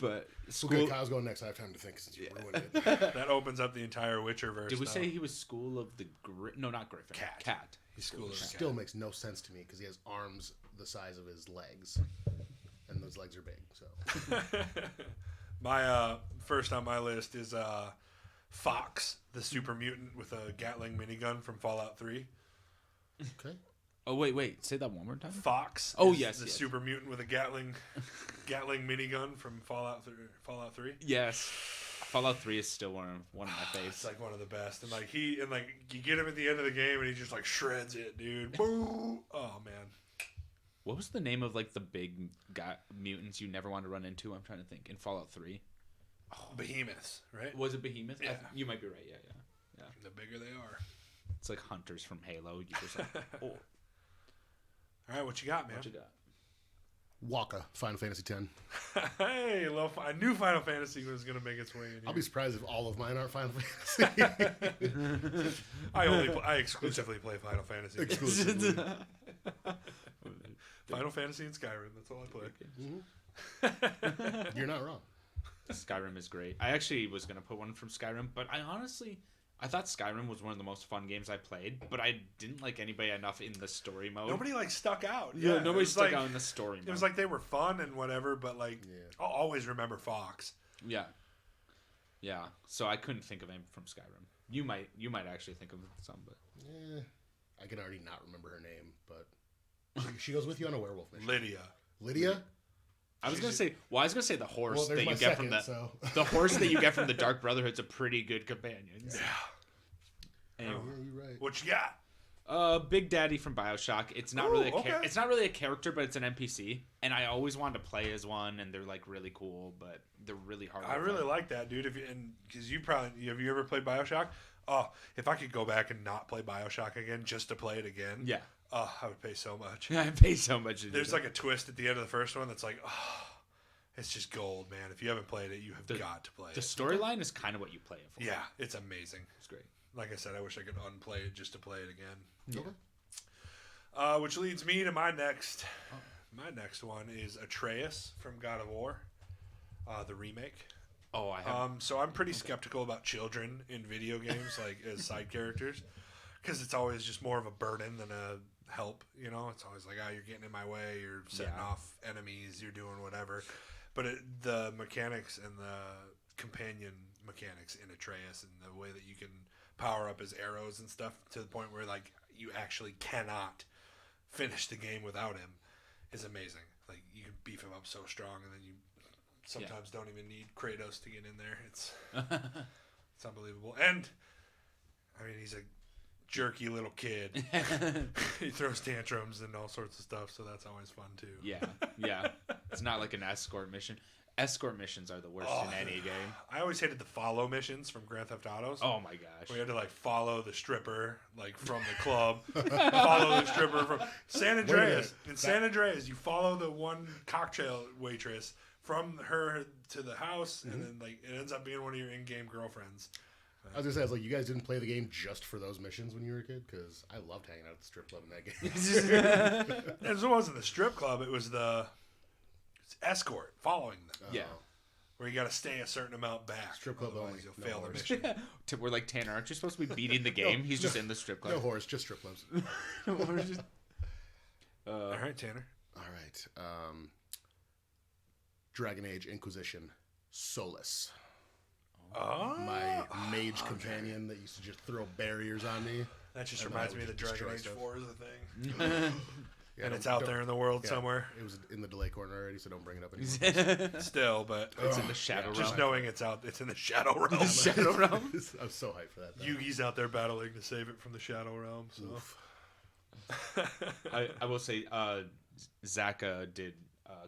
But school. Okay, Kyle's going next. I have time to think since you ruined it. that opens up the entire Witcherverse. Did we though. say he was School of the No, not Griffin. Cat. Cat. He's School of the Still makes no sense to me because he has arms the size of his legs, and those legs are big. So My first on my list is Fox, the super mutant with a Gatling minigun from Fallout 3. okay, Oh wait. Say that one more time. Fox. Oh, is yes, the yes. super mutant with a Gatling minigun from Fallout 3. Yes. Fallout 3 is still one of my It's faves. like one of the best, and like you get him at the end of the game, and he just like shreds it, dude. Boom! Oh man, What was the name of like the big mutants you never wanted to run into? I'm trying to think. In Fallout 3. behemoths, right? Was it Behemoth? Yeah. You might be right. Yeah. The bigger they are. It's like hunters from Halo. You just like, oh, All right, what you got, man? what you got? Waka, Final Fantasy X. Hey, I knew Final Fantasy was gonna make its way in here. I'll be surprised if all of mine aren't Final Fantasy. I exclusively play Final Fantasy. Exclusively. Final Fantasy and Skyrim. That's all I play. You're not wrong. Skyrim is great. I actually was gonna put one from Skyrim, but I honestly, I thought Skyrim was one of the most fun games I played, but I didn't like anybody enough in the story mode. Nobody like stuck out. Yeah, Yeah, nobody stuck like, out in the story mode. It was like they were fun and whatever, but like I'll always remember Fox. Yeah. Yeah. So I couldn't think of any from Skyrim. You might actually think of some, but I can already not remember her name, but she goes with you on a werewolf mission. Lydia? I was gonna say the horse Well, there's that my you get second, from the so. the horse that you get from the Dark Brotherhood's a pretty good companion. Yeah. Anyway. Yeah, you're right. What you got? Big Daddy from BioShock. It's not it's not really a character, but it's an NPC. And I always wanted to play as one, and they're like really cool, but they're really hard. I really like that, dude. Because you probably have you ever played BioShock? Oh, if I could go back and not play BioShock again just to play it again, Yeah. Oh, I would pay so much. I pay so much. There's like a twist at the end of the first one that's like, oh, it's just gold, man. If you haven't played it, you have got to play the it. storyline is kind of what you play it for. Yeah, it's amazing. It's great. Like I said, I wish I could unplay it just to play it again. Yeah. Which leads me to my next. My next one is Atreus from God of War, the remake. Oh, I have. So I'm pretty skeptical about children in video games, like as side characters, because it's always just more of a burden than a help. You know, it's always like, oh, you're getting in my way, you're setting off enemies, you're doing whatever. But the mechanics and the companion mechanics in Atreus and the way that you can power up his arrows and stuff to the point where like you actually cannot finish the game without him is amazing. Like you can beef him up so strong, and then you sometimes don't even need Kratos to get in there. It's it's unbelievable. And I mean, he's a jerky little kid. He throws tantrums and all sorts of stuff, so that's always fun too. Yeah. It's not like an escort mission. Escort missions are the worst in any game. I always hated the follow missions from Grand Theft Autos. Oh my gosh. We had to like follow the stripper like from the club, follow the stripper from San Andreas. In San Andreas, you follow the one cocktail waitress from her to the house, and then like it ends up being one of your in-game girlfriends. I was gonna say, I was like, you guys didn't play the game just for those missions when you were a kid, because I loved hanging out at the strip club in that game. It wasn't the strip club; it was the escort following them. Yeah. Where you got to stay a certain amount back. Strip club otherwise only, you'll no fail the horse. mission. We're like, Tanner, aren't you supposed to be beating the game? He's just in the strip club. No horse, just strip clubs. All right, Tanner. All right. Dragon Age Inquisition Solus. Oh, My mage companion that used to just throw barriers on me. that just And reminds I me would that just Dragon Age destroy 4 is a thing. Yeah, And it's out there in the world yeah, somewhere. It was in the delay corner already, so don't bring it up anymore. Still, but It's in the Shadow just Realm. knowing it's out, it's in the Shadow Realm. Shadow Realm. I'm so hyped for that. though. Yugi's out there battling to save it from the Shadow Realm. So. I will say, Zach did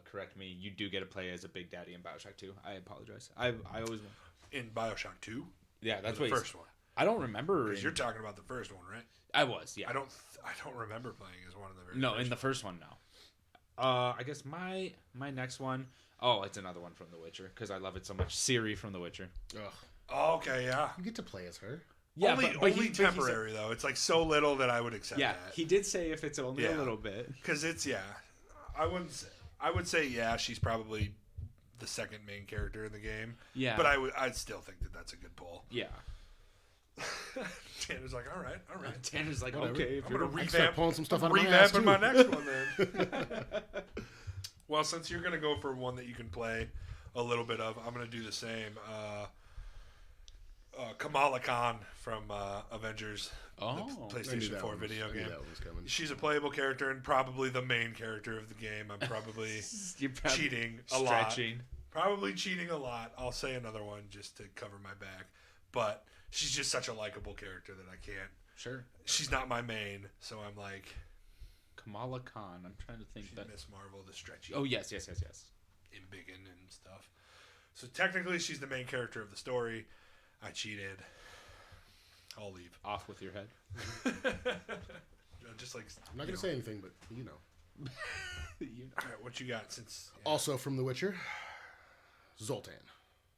correct me. You do get to play as a Big Daddy in BioShock 2. I apologize. I always... In Bioshock 2? Yeah, that's the what first one. I don't remember. Because you're talking about the first one, right? I was, yeah. I don't remember playing as one of the very No, first in the first one, no. I guess my next one... Oh, it's another one from The Witcher, because I love it so much. Ciri from The Witcher. Ugh. Oh, okay, yeah. You get to play as her. Yeah, only but he temporary, though. It's like so little that I would accept yeah, that. he did say if it's only Yeah. a little bit. Because it's, I would say, yeah, she's probably the second main character in the game. Yeah. But I'd still think that that's a good pull. Yeah. Tanner's like, all right. Tanner's like, Whatever. okay, if I'm you're... gonna I start revamp, pulling some stuff I'm out of my ass, revamping too. my next one then. Well, since you're gonna go for one that you can play a little bit of, I'm gonna do the same. Kamala Khan from Avengers, Oh. the PlayStation 4 video game. That one was coming. She's a playable character and probably the main character of the game. I'm probably You're probably cheating a lot. stretching. Probably cheating a lot. I'll say another one just to cover my back. But she's just such a likable character that I can't. Sure. She's not my main, so I'm like, Kamala Khan. I'm trying to think she's that... Miss Marvel, the stretchy, Oh, yes. embiggen and stuff. So technically, she's the main character of the story. I cheated. I'll leave. Off with your head. Just like I'm not going to say anything, but you know. All right, what you got? Since Also from The Witcher, Zoltan.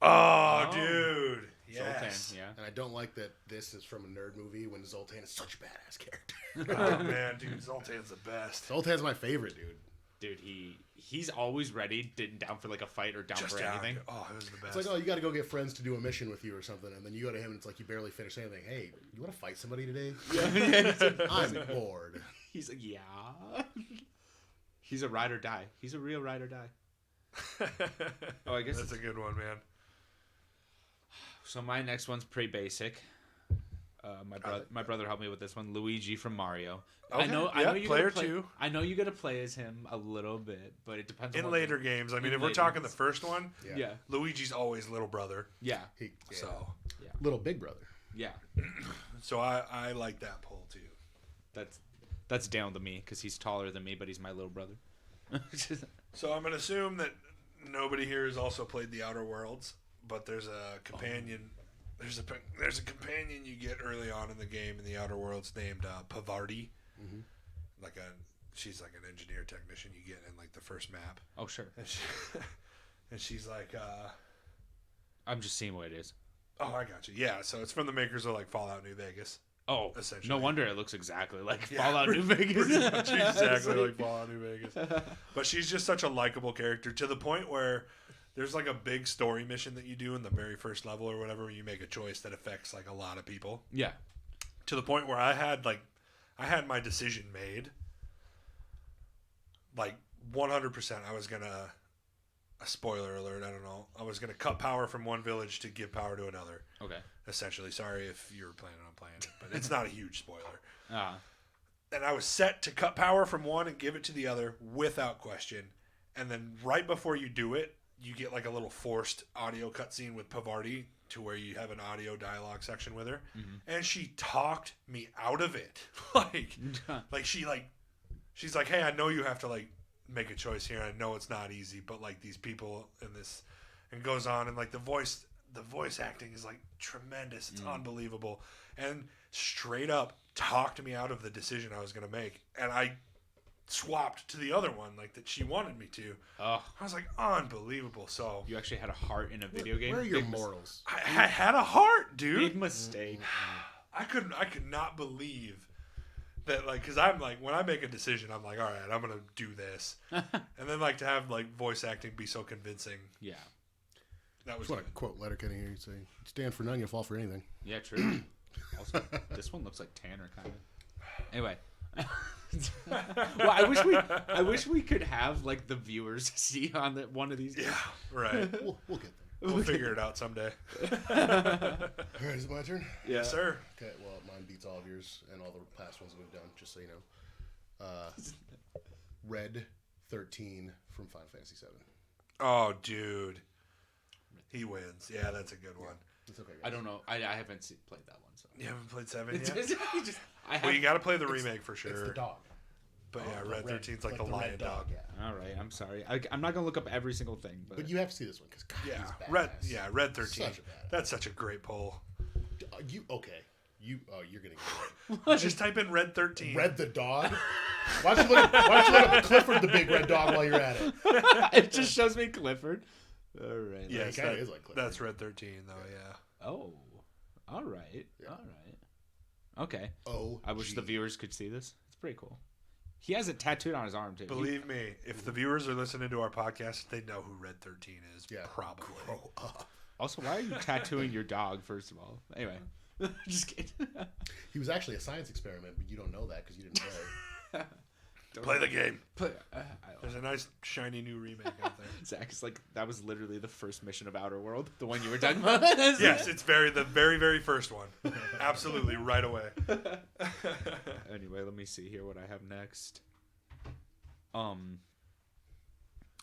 oh, Oh. dude, yes. Zoltan, yeah. And I don't like that this is from a nerd movie when Zoltan is such a badass character. Oh man, dude, Zoltan's the best. Zoltan's my favorite, dude. Dude, he's always ready, down for like a fight or down Just for down. anything. Oh, it was the best. It's like, oh, you got to go get friends to do a mission with you or something, and then you go to him, and it's like you barely finished anything. Hey, you want to fight somebody today? I'm bored. He's like, yeah. He's a ride or die. He's a real ride or die. Oh, I guess that's a good one, man. So my next one's pretty basic. My brother helped me with this one. Luigi from Mario. Okay. I know you player gotta play, 2. I know you got to play as him a little bit, but it depends In on later games. I mean, In if we're later talking games. the first one, Yeah. Luigi's always little brother. Yeah. Yeah. So Little big brother. Yeah. so I like that poll too. That's down to me because he's taller than me, but he's my little brother. So I'm gonna assume that nobody here has also played the Outer Worlds, but there's a companion. There's a companion you get early on in the game in the Outer Worlds named Pavarti. Mm-hmm. She's like an engineer technician you get in like the first map. Oh sure. And she's like, I'm just seeing what it is. oh, I got you. Yeah, so it's from the makers of like Fallout New Vegas. Oh, Essentially. no wonder it looks exactly like Yeah, Fallout New Vegas. Pretty much exactly like Fallout New Vegas. But she's just such a likable character to the point where there's like a big story mission that you do in the very first level or whatever, where you make a choice that affects like a lot of people. Yeah. To the point where I had my decision made. Like 100%, I was gonna. A spoiler alert! I don't know. I was gonna cut power from one village to give power to another. Okay. Essentially, sorry if you're planning on playing it, but it's not a huge spoiler. And I was set to cut power from one and give it to the other without question. And then right before you do it, you get like a little forced audio cutscene with Pavarti to where you have an audio dialogue section with her, and she talked me out of it. She's like, hey, I know you have to like make a choice here. I know it's not easy, but like these people in this, and goes on, and like the voice acting is like tremendous. It's unbelievable, and straight up talked me out of the decision I was gonna make, and I swapped to the other one like that she wanted me to. Oh, I was like, unbelievable. So you actually had a heart in a video game. Where are your Big morals? I had a heart, dude. Big mistake. I could not believe that, like, because I'm like, when I make a decision, I'm like, all right, I'm gonna do this, and then like to have like voice acting be so convincing. Yeah. That was Just want to quote Letterkenny here. You say, "Stand for none, you fall for anything." Yeah, true. Also, this one looks like Tanner kind of. Anyway. Well, I wish we could have like the viewers see on one of these. Yeah, right. We'll get there. We'll figure it out someday. All right, is it my turn? Yeah. Yes, sir. Okay, well, mine beats all of yours and all the past ones we've done, just so you know. Red 13 from Final Fantasy 7. Oh, dude. He wins. Yeah, that's a good one. It's okay, guys. I don't know. I haven't played that one. So. You haven't played 7 yet? I Well, you have. got to play the remake for sure. It's the dog. But yeah, The Red 13's like the lion red dog. Yeah. All right. I'm sorry. I'm not gonna look up every single thing, But you have to see this one, because Yeah, he's badass. Red 13. Such a badass. That's such a great poll. Okay. You're going to get it. Just type in Red 13. Red the dog? Why don't you look up Clifford the big red dog while you're at it? it just shows me Clifford. All right. Yes, He kinda is like Clifford. that's Red 13, though, yeah. Oh. All right. Yeah. All right. Okay. Oh, I wish the viewers could see this. It's pretty cool. He has it tattooed on his arm too. Believe me, if the viewers are listening to our podcast, they know who Red 13 is. Yeah. Probably. Grow up. Also, why are you tattooing your dog? First of all, anyway, just kidding. He was actually a science experiment, but you don't know that because you didn't play. Play the game. But There's a nice, shiny new remake out there. Zach is like that was literally the first mission of Outer World, the one you were talking about. Yes, it's the very, very first one. Absolutely, right away. Anyway, let me see here what I have next.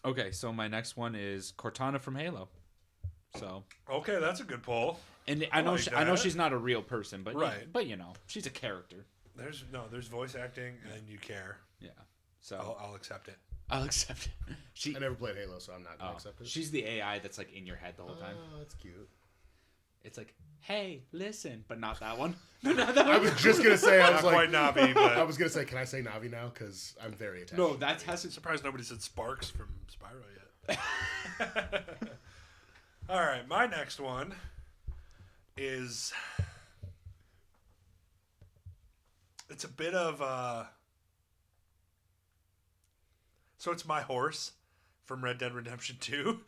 Okay, so my next one is Cortana from Halo. So, Okay, that's a good poll. and I know like I know that. she's not a real person, but Right. but you know, she's a character. There's voice acting, and you care. Yeah. So I'll accept it. I'll accept it. She I never played Halo, so I'm not going to accept it. she's the AI that's like in your head the whole time. Oh, that's cute. It's like, hey, listen, but not that one. I was just going to say, I was Not like, quite Navi, but I was going to say, can I say Navi now? Because I'm very attached. No, to that Navi. hasn't. surprised nobody said Sparks from Spyro yet. All right, my next one is it's a bit of So it's my horse from Red Dead Redemption 2.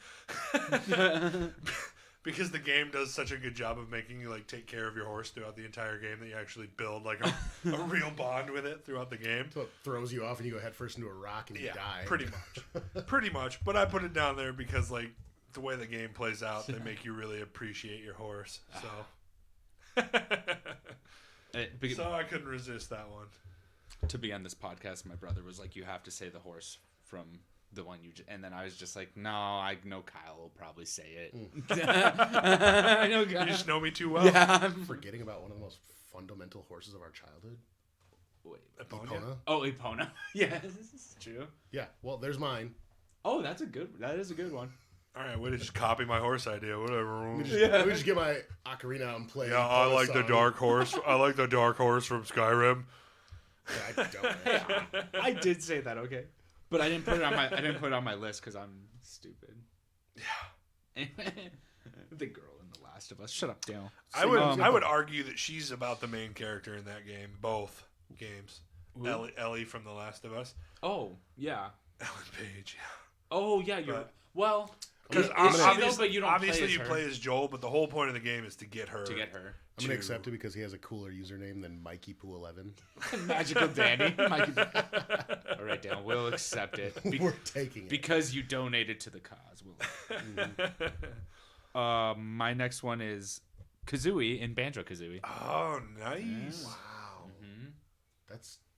Because the game does such a good job of making you like take care of your horse throughout the entire game that you actually build like a real bond with it throughout the game. So it throws you off and you go head first into a rock and you die. Pretty much. But I put it down there because like the way the game plays out, they make you really appreciate your horse. So, so I couldn't resist that one. To be on this podcast, my brother was like, "You have to say the horse from the one you," and then I was just like, "No, I know Kyle will probably say it." I know Kyle. You just know me too well. Yeah, I'm forgetting about one of the most fundamental horses of our childhood. Wait, Epona. Oh, Epona. Yes, it's true. Yeah. Well, there's mine. Oh, that is a good one. All right, way to just copy my horse idea. Whatever. Let me just get my ocarina out and play. Yeah, I like the dark horse. I like the dark horse from Skyrim. Yeah, I don't. I did say that, okay, but I didn't put it on my list because I'm stupid. Yeah. The girl in The Last of Us. Shut up, Dale. I would argue that she's about the main character in that game. Both games. Ellie from The Last of Us. Oh yeah. Ellen Page. Oh yeah. Well. Because obviously you play as Joel, but the whole point of the game is to get her. I'm gonna accept it because he has a cooler username than Mikey Poo 11. Magical Danny. All right, Dale, we'll accept it. We're taking it because you donated to the cause. My next one is Kazooie in Banjo-Kazooie. Oh, nice! Wow,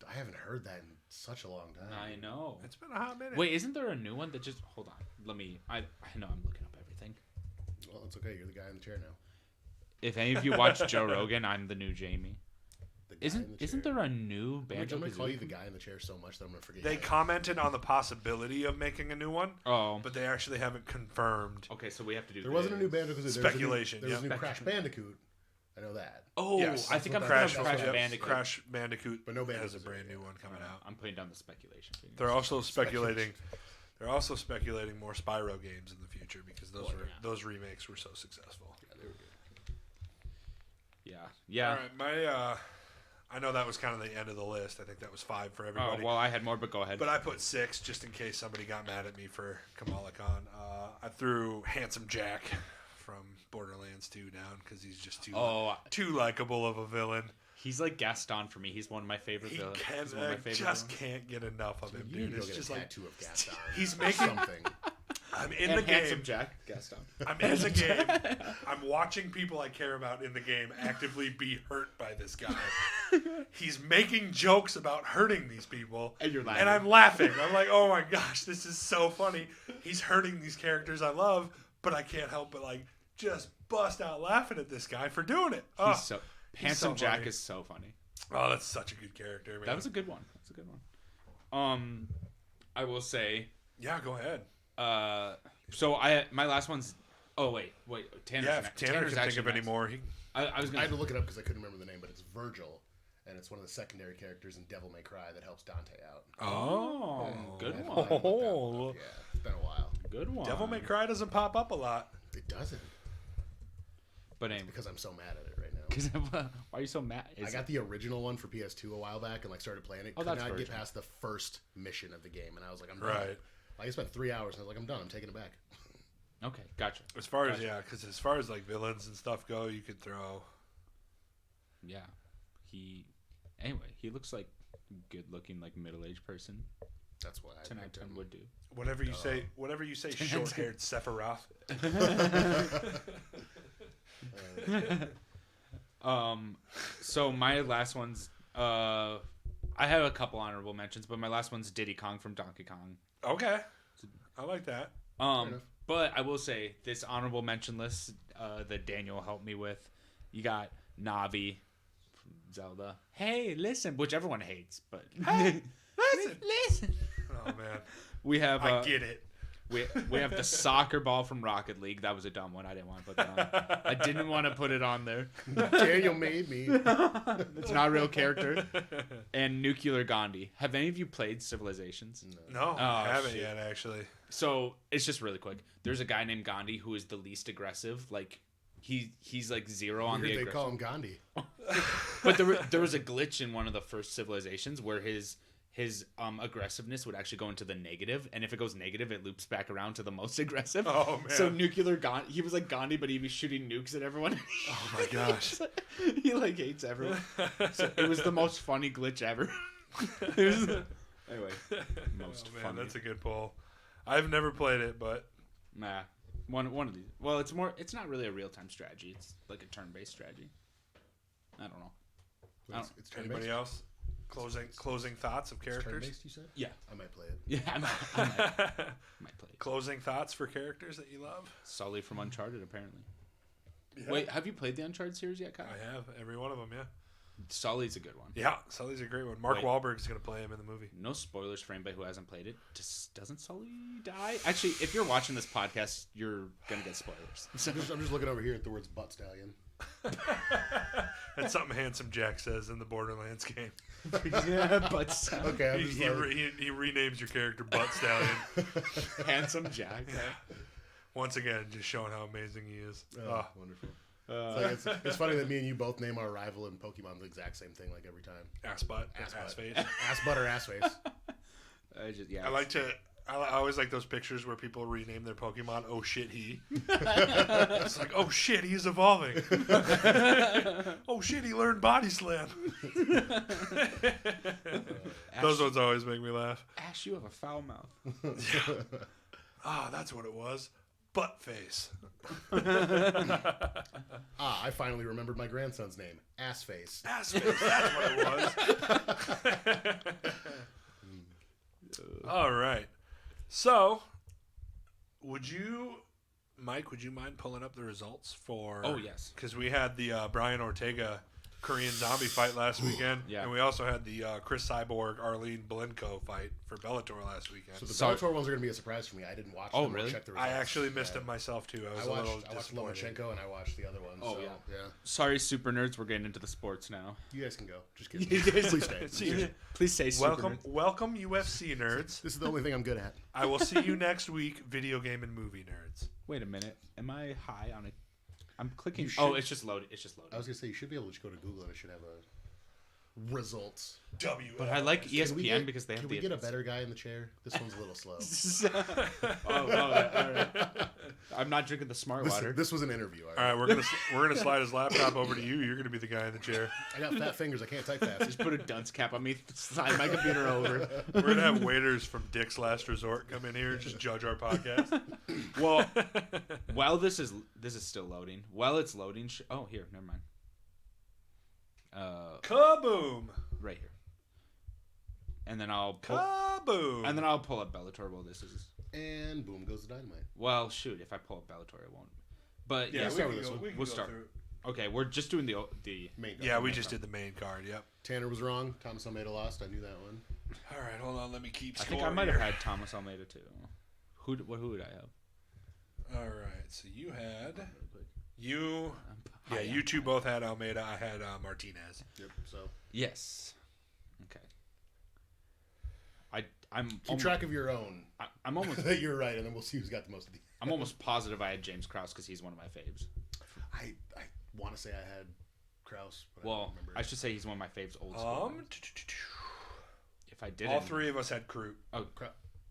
I haven't heard that in such a long time. I know. It's been a hot minute. Wait, isn't there a new one that just? Hold on. I know I'm looking up everything. Well, it's okay. You're the guy in the chair now. If any of you watch Joe Rogan, I'm the new Jamie. Isn't there a new Banjo-Kazooie? I'm gonna call you the guy in the chair so much that I'm gonna forget. They commented on the possibility of making a new one. Oh, but they actually haven't confirmed. Okay, so we have to do. There wasn't a new Banjo-Kazooie. Speculation. There was a new Crash Bandicoot. I know that. Oh, yes, I think I'm Crash Bandicoot. Crash Bandicoot, but no has a brand new one coming out. I'm putting down the speculation. They're also speculating. They're also speculating more Spyro games in the future because those remakes were so successful. Yeah, they were good. Yeah. All right, I know that was kind of the end of the list. I think that was 5 for everybody. Oh, well, I had more, but go ahead. But I put 6 just in case somebody got mad at me for Kamala Khan. I threw Handsome Jack from Borderlands 2 down because he's just too likable of a villain. He's like Gaston for me. He's one of my favorite villains. Can't get enough of him, dude. It's just like tattoo of Gaston. He's making something. I'm in the game. Handsome Jack Gaston. I'm in the game. I'm watching people I care about in the game actively be hurt by this guy. He's making jokes about hurting these people, and you're laughing. And I'm laughing. I'm like, oh my gosh, this is so funny. He's hurting these characters I love, but I can't help but like just bust out laughing at this guy for doing it. Handsome Jack is so funny. Oh, that's such a good character, man. That was a good one. I will say. Yeah, go ahead. So my last one's. Oh wait. Tanner. Yeah, if Tanner can think of any more. I had to look it up because I couldn't remember the name, but it's Virgil, and it's one of the secondary characters in Devil May Cry that helps Dante out. Oh, good one. Yeah, it's been a while. Good one. Devil May Cry doesn't pop up a lot. It doesn't. But because I'm so mad at it right now. Why are you so mad? I got the original one for PS2 a while back and like started playing it. Could not get past the first mission of the game, and I was like, I'm done. Right. I spent 3 hours, and I was like, I'm done. I'm taking it back. Okay, gotcha. As far as like villains and stuff go, you could throw. Yeah, he looks like a good-looking, like middle-aged person. That's what 10 out of 10 would do. Whatever you say, short-haired Sephiroth. So my last one's I have a couple honorable mentions, but my last one's Diddy Kong from Donkey Kong. Okay, I like that. But I will say this honorable mention list that Daniel helped me with. You got Navi from Zelda. Hey, listen, which everyone hates, but hey, listen. Oh man, we have. I get it. We have the soccer ball from Rocket League. That was a dumb one. I didn't want to put that on. I didn't want to put it on there. Daniel made me. It's not a real character. And Nuclear Gandhi. Have any of you played Civilizations? No, I haven't yet, actually. So it's just really quick. There's a guy named Gandhi who is the least aggressive. Like he's like 0 on the aggression. They call him Gandhi. But there was a glitch in one of the first Civilizations where his his aggressiveness would actually go into the negative, and if it goes negative, it loops back around to the most aggressive. Oh, man. So he was like Gandhi, but he'd be shooting nukes at everyone. Oh my gosh. He like hates everyone. So it was the most funny glitch ever. It was anyway, most Oh, man, funny. that's a good poll. I've never played it, but Nah, one of these. Well, it's not really a real time strategy. It's like a turn based strategy. I don't know. It's anybody turn-based? else? Closing thoughts of It's characters? turn-based, you said? Yeah, I might play it. yeah. I might play it. Closing thoughts for characters that you love? Sully from Uncharted, apparently. Yeah. Wait, have you played the Uncharted series yet, Kyle? I have every one of them. Yeah. Sully's a good one. Yeah, Sully's a great one. Mark Wait. Wahlberg's gonna play him in the movie. No spoilers for anybody who hasn't played it. Doesn't Sully die? Actually, if you're watching this podcast, you're gonna get spoilers. I'm just looking over here at the words butt stallion. That's something Handsome Jack says in the Borderlands game. Yeah, but Okay, I'm He, just he, like, re- he renames your character Butt Stallion. handsome Jack. Once again, just showing how amazing he is. oh, wonderful. It's funny that me and you both name our rival in Pokemon the exact same thing, like every time. Ass butt, Ass ass butt. face. Ass butt or ass face. Yeah. I like to. I always like those pictures where people rename their Pokemon. Oh shit, he. It's like, oh shit, he's evolving. Oh shit, he learned Body Slam. Those ones always make me laugh. Ash, you have a foul mouth. Ah, that's what it was. Butt face. I finally remembered my grandson's name. Ass face. Ass face. That's what it was. All right. So, Mike, would you mind pulling up the results for... Oh, yes. Because we had the Brian Ortega Korean zombie fight last weekend. Yeah. And we also had the Chris Cyborg, Arlene Blenko fight for Bellator last weekend. So the So- Bellator ones are going to be a surprise for me. I didn't watch Oh, them or really? check the I results. actually missed Yeah. it myself, too. I was I a little watched disappointed. Lomachenko and I watched the other ones. Oh, so, yeah. yeah. Sorry, super nerds. We're getting into the sports now. You guys can go. Just kidding. You guys- Please stay. See, Please say super welcome, nerds. welcome, UFC nerds. This is the only thing I'm good at. I will see you next week, video game and movie nerds. Wait a minute. Am I high on it? I'm clicking. You Oh, should- it's just loaded. It's just I loaded. was going to say, you should be able to just go to Google and it should have a results. But I like Can we ESPN get- because they have Can the we get a advanced- better guy in the chair? This one's a little slow. all right. I'm not drinking the smart water. This was an interview. All right, we're gonna slide his laptop over to you. You're gonna be the guy in the chair. I got fat fingers. I can't type fast. Just put a dunce cap on me. Slide my computer over. We're gonna have waiters from Dick's Last Resort come in here and just judge our podcast. Well, while this is still loading. While it's loading. Oh, here. Never mind. Kaboom! Right here. And then I'll pull. Kaboom! And then I'll pull up Bellator while this is. And boom goes the dynamite. Well, shoot. If I pull up Bellator, I won't. But yeah, yeah. we start can with this go- one. we can We'll go start. through- Okay, we're just doing the Main Yeah, guy. we just did the main card. Yep. Tanner was wrong. Thomas Almeida lost. I knew that one. All right, hold on. Let me keep. I think score I might here. have had Thomas Almeida too. Who would I have? All right, so you had you. Yeah, Hi, you two both had Almeida. I had Martinez. Yep. So Yes. Okay. I'm keep track of your own. I'm almost That you're right, and then we'll see who's got the most of the. I'm almost positive I had James Krause because he's one of my faves. I want to say I had Kraus. But I Well, don't remember. I should say he's one of my faves old school. If I did all three of us had Crute.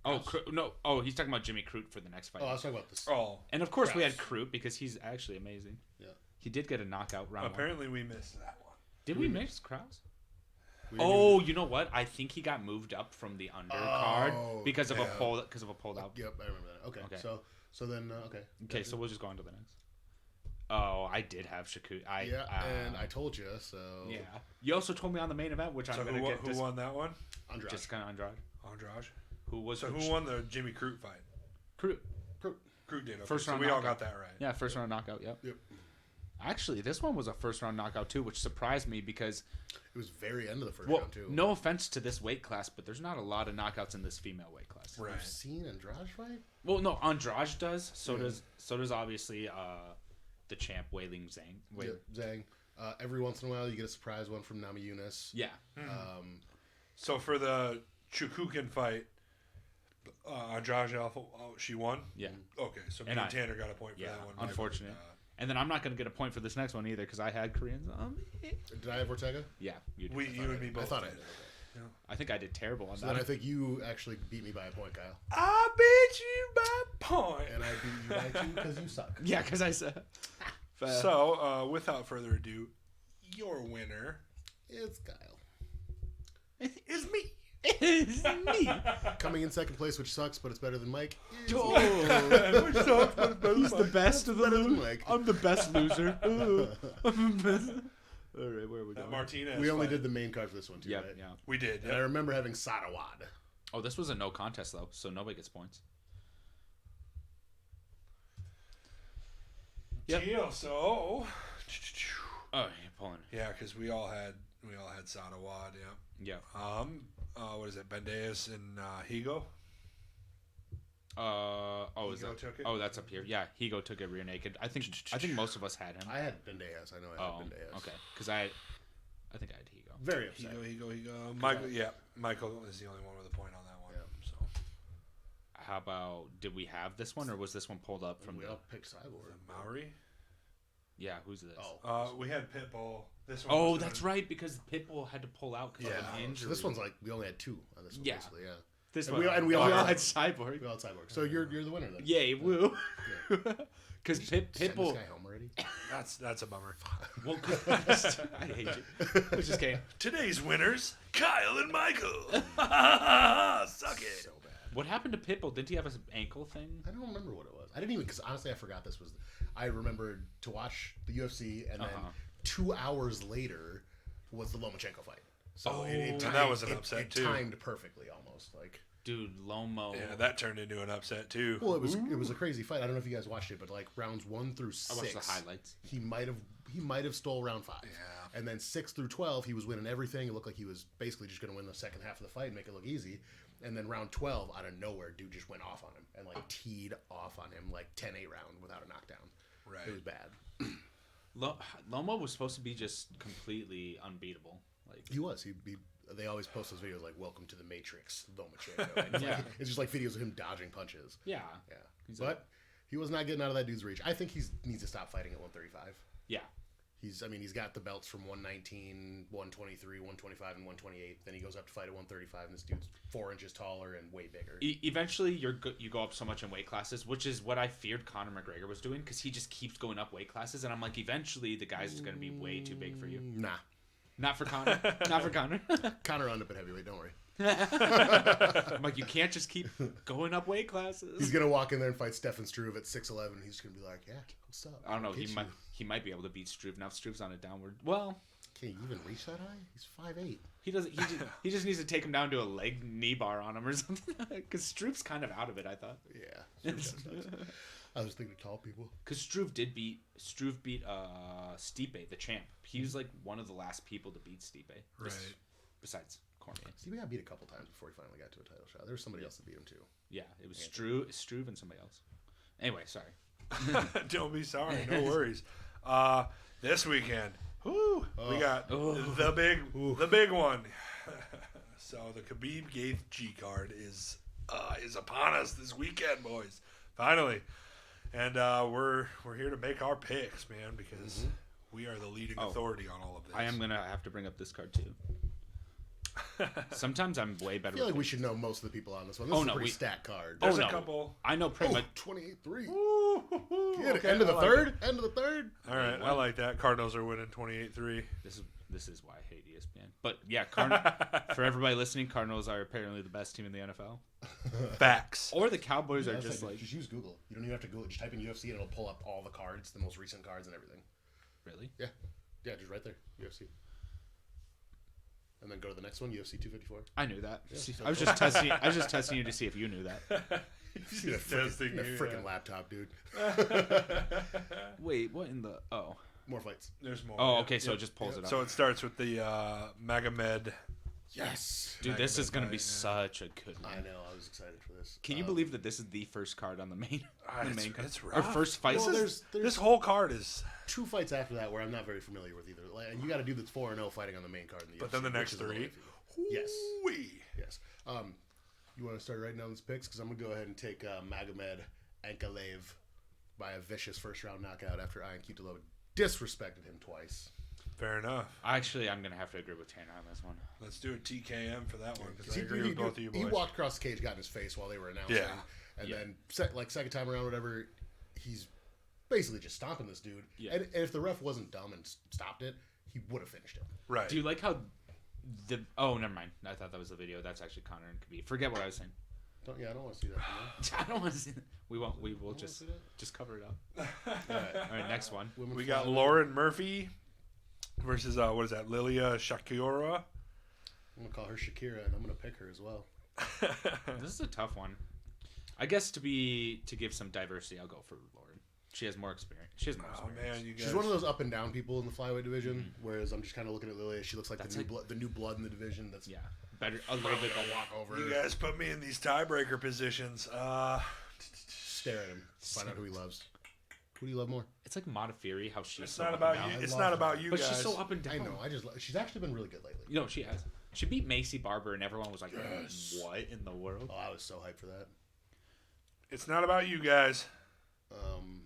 Oh, he's talking about Jimmy Crute for the next fight. Oh, I was talking about this. Oh, And of course we had Krause. Crute because he's actually amazing. Yeah. He did get a knockout round. One. apparently we missed that one. Did we miss Krause? We didn't Oh, you know what? I think he got moved up from the undercard Oh, because of yeah. a pulled out. Yep, I remember that. Okay. Okay. So then okay. Okay, so we'll just go on to the next. Oh, I did have Shakur. Yeah, and I told you so. Yeah. You also told me on the main event, which So I'm gonna get. who won that one? Andrade. Jessica Andrade. Andrade. Who was So who won the Jimmy Crute fight? Crute. Crute did. Okay, First so round we all knockout. got that right. Yeah, first round knockout. Yep. Yep. Actually, this one was a first round knockout too, which surprised me because, It was very end of the first well, round too. no offense to this weight class, but there's not a lot of knockouts in this female weight class. Right. I've seen Andrade fight. Well, no, Andrade does. So Yeah. does obviously the champ Wei Ling Zhang. Yep, Zhang. Every once in a while, you get a surprise one from Nami Yunus. Yeah. So for the Chukukin fight, Andrade Alpha, she won. Yeah. Okay, so me And and I- Tanner got a point for Yeah, that one. unfortunate. And then I'm not going to get a point for this next one either because I had Korean Zombie. Did I have Ortega? Yeah, you did. You and me both. I thought I did. did. I think I did terrible on So then I that. think you actually beat me by a point, Kyle. I beat you by a point. And I beat you by 2 because you suck. Yeah, because I said. So, without further ado, your winner It's Kyle. is me. It's me. Coming in second place, which sucks, but it's better than Mike. Oh, he's the best of the Better than losers. Mike. I'm the best loser. I'm the best. All right, where are we going? Martinez. We only fight. did the main card for this one, too, Yeah, right? yeah. We did. And I Yep. remember having Sadawad. Oh, this was a no contest though, so nobody gets points. Yep. Deal. So, Oh, you're pulling. yeah, because we all had Sadawad. Yeah. Yeah. What is it? Bendeas and Higo. Is Higo that? took it? Oh, that's up here. Yeah, Higo took it rear naked. I think most of us had him. I had Bendeas. I know I had Oh, Bendeas. okay. Because I think I had Higo. Very upset. Higo. Michael. Yeah, Michael is the only one with a point on that one. Yeah. So How about, did we have this one or was this one pulled up from We the? all picked Cyborg. Maori. Yeah, who's this? Oh. We had Pitbull. This one. Oh, was that's right, because Pitbull had to pull out because Yeah. of an So injury. this one's like, we only had 2 on this one, Yeah. basically, yeah. This and one. we all had had- Cyborg. We all had Cyborg. So you're the winner then. Yay, woo. Yeah. Because Send this Pitbull. guy home already. That's a bummer. Well, 'cause- I hate you. I was just kidding. Today's winners, Kyle and Michael. Suck it. So bad. What happened to Pitbull? Didn't he have an ankle thing? I don't remember what it was. I didn't even, because honestly I forgot this was, I remembered to watch the UFC and then Uh-huh. 2 hours later was the Lomachenko fight. So Oh. it And timed, that was an upset, it too. timed perfectly almost. Like, Dude, Lomo. Yeah, that turned into an upset too. well, it was a crazy fight. I don't know if you guys watched it, but like rounds 1 through 6, I watched the highlights. he might have stole round 5. Yeah. And then 6 through 12, he was winning everything. It looked like he was basically just going to win the second half of the fight and make it look easy. And then round 12, out of nowhere, dude just went off on him and like teed off on him like 10-8 round without a knockdown. Right. It was bad. Lomo was supposed to be just completely unbeatable. Like, He was. They always post those videos like "Welcome to the Matrix, Lomachenko." And it's, Yeah. like, it's just like videos of him dodging punches. yeah. Yeah, He's but like- he was not getting out of that dude's reach. I think he needs to stop fighting at 135. Yeah. He's got the belts from 119, 123, 125, and 128. Then he goes up to fight at 135, and this dude's 4 inches taller and way bigger. Eventually, you go up so much in weight classes, which is what I feared Conor McGregor was doing, because he just keeps going up weight classes, and I'm like, eventually the guy's going to be way too big for you. Nah, Not for Conor. Not for Conor. Connor will end up at heavyweight. Don't worry. I'm like, you can't just keep going up weight He's classes. gonna walk in there and fight Stefan Struve at 6'11". He's just gonna be like, "Yeah, what's up?" I don't know. I'll get you." He might be able to beat Struve now. Struve's on a downward. Well, Can he even reach that high? He's 5'8". he doesn't. He just needs to take him down to a leg knee bar on him or something. Because Struve's kind of out of it, I thought. Yeah. I was thinking tall people. Because Struve beat Stipe, the champ. He was like one of the last people to beat Stipe. Right. Besides Cormier. Stevie got beat a couple times before he finally got to a title shot. There was somebody else that beat him too. Yeah, it was Struve and somebody else. Anyway, sorry. Don't be sorry. No worries. This weekend, we got the big one. So the Khabib G card is upon us this weekend, boys. Finally, and we're here to make our picks, man, because we are the leading authority on all of this. I am gonna have to bring up this card too. Sometimes I'm way better. I feel like with we should know most of the people on this one. This is no, a pretty we- stacked card. There's no. a couple. I know pretty much. 28-3. Ooh, Get it. okay, End of the I like third. it. End of the third. All right, I like that. Cardinals are winning 28-3. This is why I hate E ESPN. But yeah, for everybody listening, Cardinals are apparently the best team in the NFL. Facts. Or the Cowboys are That's just like just use Google. You don't even have to go. Just type in UFC and it'll pull up all the cards, the most recent cards and everything. really. Yeah, just right there, UFC. And then go to the next one, UFC 254. I knew that. Yeah. I was just testing. I was just testing you to see if you knew that. See that testing freaking, you, freaking yeah. laptop, dude. Wait, what in the? Oh. More fights. There's more. Oh, yeah. okay. So Yep. it just pulls it up. So it starts with the Magomed. Yes. Dude, this is gonna be Magomed such a good one. I know. I was excited for this. Can you believe that this is the first card on the main? The it's- main card. it's Our rough. first fight. Well, there's This whole card is. 2 fights after that where I'm not very familiar with either. And you got to do that's 4-0 fighting on the main card in the But UFC, then the which next is a little 3. iffy. Yes. Wee. Yes. You want to start writing down these picks? Because I'm going to go ahead and take Magomed Ankalaev by a vicious first-round knockout after Ian Cutello disrespected him twice. Fair enough. Actually, I'm gonna have to agree with Tanner on this one. Let's do a TKM for that one because I He- agree he- with both of you boys. He walked across the cage, got in his face while they were announcing. Yeah. And Yeah. then, second time around, whatever, he's basically just stomping this dude. Yeah. And if the ref wasn't dumb and stopped it, he would have finished him. Right. Do you like how the? Oh, never mind. I thought that was the video. That's actually Connor and Khabib. Forget what I was saying. I don't want to see that. You know? I don't want to see that. We won't. We will just cover it up. All right, next one. Women We got flying- Lauren Murphy versus what is that? Lilia Shakira. I'm gonna call her Shakira, and I'm gonna pick her as well. This is a tough one. I guess to give some diversity, I'll go for Lauren. She has more experience. She has more Oh experience. man, you guys. She's one of those up and down people in the flyweight division, whereas I'm just kind of looking at Lilia. She looks like That's the new blood in the division. That's Yeah, better a little bit better. walk over, You guys put me in these tiebreaker positions. stare at him, find out who he loves. Who do you love more? It's like Montefiore, how she's It's so not up about and you. down. It's love not her. about you But guys. she's so up and down. I know. She's actually been really good lately. You know, she has. She beat Macy Barber, and everyone was like, "What in the world?" Oh, I was so hyped for that. It's not about you guys. Um,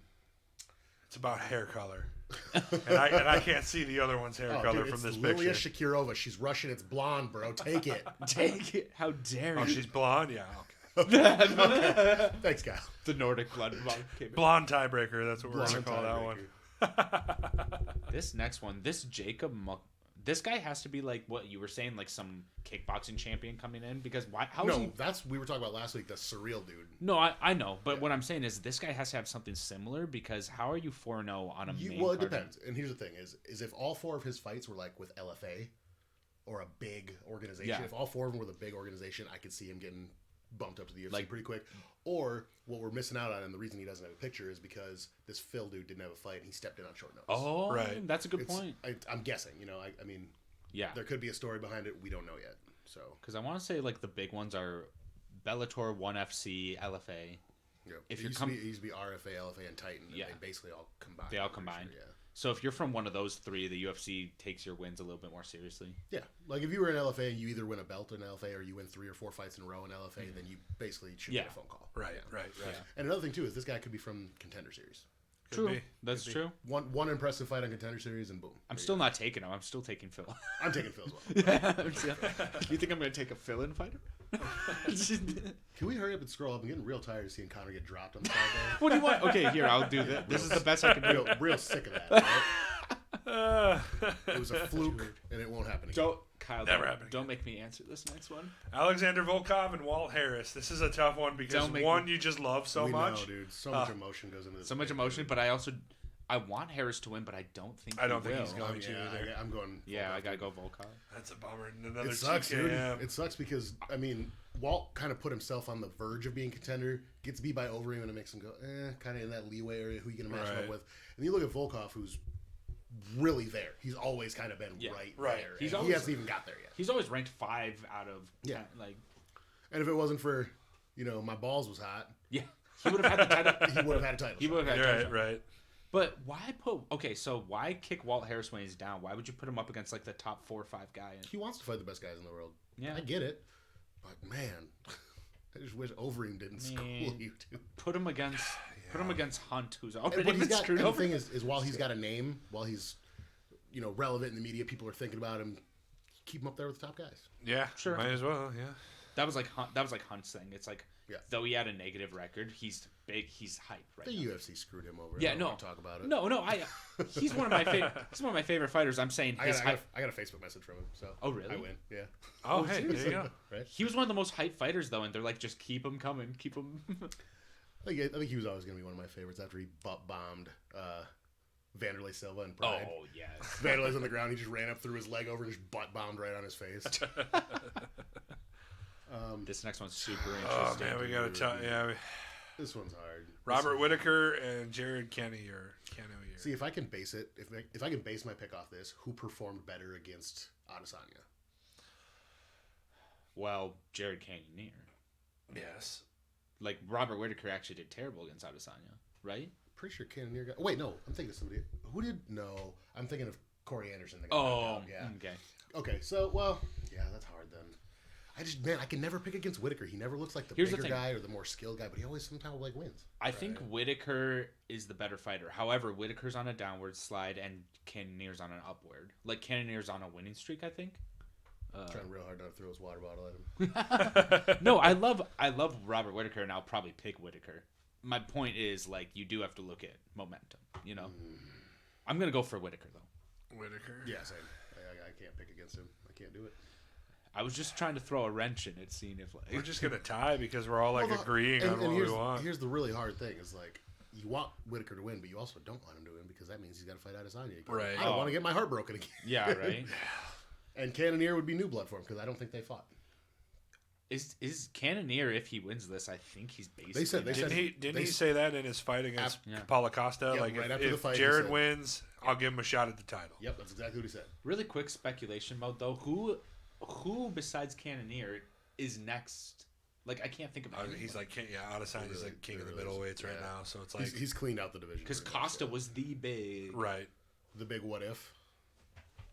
It's about hair color. and I can't see the other one's hair color dude, from this it's Lilia picture. Shakirova. She's Russian. It's blonde, bro. Take it. Take it! How dare Oh, you? she's blonde. Yeah. Okay. Thanks, Kyle. The Nordic blood came in. Blonde tiebreaker. That's what we're Blonde gonna call that one. tiebreaker. This next one, this Jacob, this guy has to be like what you were saying, like some kickboxing champion coming in. Because why? How is No, he? that's we were talking about last week. The surreal dude. No, I know, but what I'm saying is this guy has to have something similar. Because how are you 4-0 on a main Well, it card? depends. And here's the thing: is if all four of his fights were like with LFA or a big organization, Yeah. if all four of them were the big organization, I could see him getting bumped up to the UFC Like- pretty quick. Or what we're missing out on, and the reason he doesn't have a picture is because this Phil dude didn't have a fight and he stepped in on short notice. Oh, Right. That's a good It's- point. I'm guessing. I mean, Yeah, there could be a story behind it. We don't know yet. So because I want to say like the big ones are Bellator, ONE FC, LFA. yeah, If it you're used, to be, it used to be RFA, LFA, and Titan. And Yeah. they basically all combined. They all I'm pretty combined. Sure, So if you're from one of those three, the UFC takes your wins a little bit more seriously. yeah. Like if you were in LFA and you either win a belt in LFA or you win 3 or 4 fights in a row in LFA, then you basically should Yeah. get a phone call. Right. Yeah. Right. Right. And another thing too is this guy could be from Contender Series. Could True, be. that's Could be. true. One impressive fight on Contender Series and boom. I'm There still you not taking him. I'm still taking Phil. go. I'm taking Phil as well. You think I'm going to take a fill-in fighter? Can we hurry up and scroll up? I'm getting real tired of seeing Connor get dropped on the side What do you want? Okay, here, I'll do this. This is the best I can there. do. Real sick of that. Right? It was a fluke, and it won't happen again. Don't, Kyle, Never don't, happening. don't make me answer this next one. Alexander Volkov and Walt Harris. This is a tough one because Don't make one me- you just love so we much. know, dude. So much emotion goes into this. So much emotion, but I want Harris to win, but I don't think I don't he think will. he's going to either. I'm going. Yeah, I got to go Volkov. That's a bummer. And another It sucks, dude. TKM. It sucks because I mean, Walt kind of put himself on the verge of being contender. Gets beat by Overeem, and it makes him go, kind of in that leeway area. Who you gonna match him Right. up with? And you look at Volkov, who's really there. He's always kind of been Yeah. Right. there. He's and always- he hasn't even got there yet. He's always ranked 5 out of 10. Yeah. Like, And if it wasn't for, my balls was hot, yeah, he would have had the title. he would have had a title. He would have had You're a right. title. Right. But why so why kick Walt Harris when he's down? Why would you put him up against like the top 4 or 5 guy? He wants to fight the best guys in the world. Yeah. I get it, but man, I just wish Overeem didn't school you too. Put him against Hunt, who's And already what he's been got, screwed and the over. thing is while he's got a name, while he's relevant in the media, people are thinking about him. Keep him up there with the top guys. Yeah. Sure. Might as well. Yeah. That was like Hunt's thing. It's like Yeah. though he had a negative record, he's big, he's hype right The now. UFC screwed him over. Yeah, I don't no. want to talk about it. No, he's one of my favorite fighters. I'm saying I his got, hype. I got a Facebook message from him. So Oh, really? I win. Yeah. Oh, hey, there you go. Right. He was one of the most hype fighters though, and they're like, just keep him coming, keep him. I think he was always going to be one of my favorites after he butt bombed Vanderlei Silva in Pride. Oh yes. Vanderlei's on the ground. He just ran up through his leg over and just butt bombed right on his face. This next one's super Oh interesting. man, we gotta tell. Yeah. This one's hard. Robert Whitaker and Jared Kenny or Canoe. See, if I can base it, if I can base my pick off this, who performed better against Adesanya? Well, Jared Cannonier. Yes. Like Robert Whitaker actually did terrible against Adesanya, right? Pretty sure Cannonier got. Wait, no, I'm thinking of somebody. Who did? No, I'm thinking of Corey Anderson. That got Oh, knocked out. Yeah. okay. Okay, so well, yeah, that's hard then. I can never pick against Whitaker. He never looks like the Here's the bigger thing. guy or the more skilled guy, but he always somehow like wins. I think Whitaker is the better fighter. However, Whitaker's on a downward slide and Cannonier's on an upward. Like Cannonier's on a winning streak, I think. Trying real hard not to throw his water bottle at him. No, I love Robert Whitaker, and I'll probably pick Whitaker. My point is, like, you do have to look at momentum. You know, I'm gonna go for Whitaker though. Whitaker. Yeah, same. I can't pick against him. I can't do it. I was just trying to throw a wrench in it, seeing if like We're just gonna tie because we're all like agreeing on what here's, we want. Here's the really hard thing: is like you want Whitaker to win, but you also don't want him to win because that means he's got to fight Adesanya again. Right. I don't want to get my heart broken again. yeah, right. And Cannonier would be new blood for him because I don't think they fought. Is Cannonier, if he wins this, I think he's basically. They said Didn't he say that in his fight against Yeah. Paulo Costa? Yeah, like right if, after the if fight, he Jared said- wins, I'll give him a shot at the title. Yep, that's exactly what he said. Really quick speculation mode though. Who besides Cannonier is next? Like I can't think of anyone. He's like, Adesanya's Really- like king of the really is. middleweights right Yeah. now, so it's like He's cleaned out the division because pretty much, Costa yeah. was the big right. the big what if.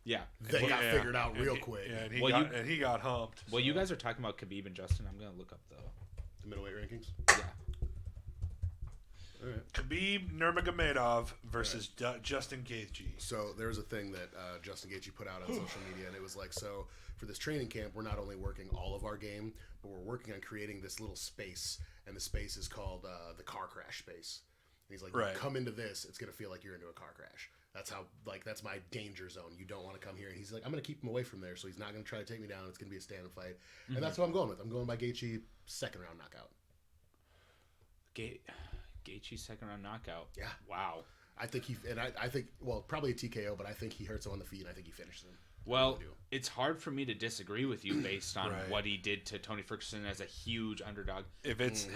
yeah. They got Yeah. figured out And real he- quick. Yeah, and he Well, got and he got humped. Well, so. you guys are talking about Khabib and Justin. I'm gonna look up the The middleweight rankings. yeah. All right. Khabib Nurmagomedov versus Justin Gaethje. So there was a thing that Justin Gaethje put out on social media, and it was like, so for this training camp, we're not only working all of our game, but we're working on creating this little space, and the space is called the car crash space. And he's like, Right. you come into this, it's gonna feel like you're into a car crash. That's how, like, that's my danger zone. You don't want to come here. And he's like, I'm gonna keep him away from there, so he's not gonna try to take me down. It's gonna be a stand and fight, and that's what I'm going with. I'm going by Gaethje, second round knockout. Gaethje's second round knockout. Yeah. Wow. I think I think, well, probably a TKO, but I think he hurts him on the feet, and I think he finishes him. Well, do. it's hard for me to disagree with you based on Right. what he did to Tony Ferguson as a huge underdog. If it's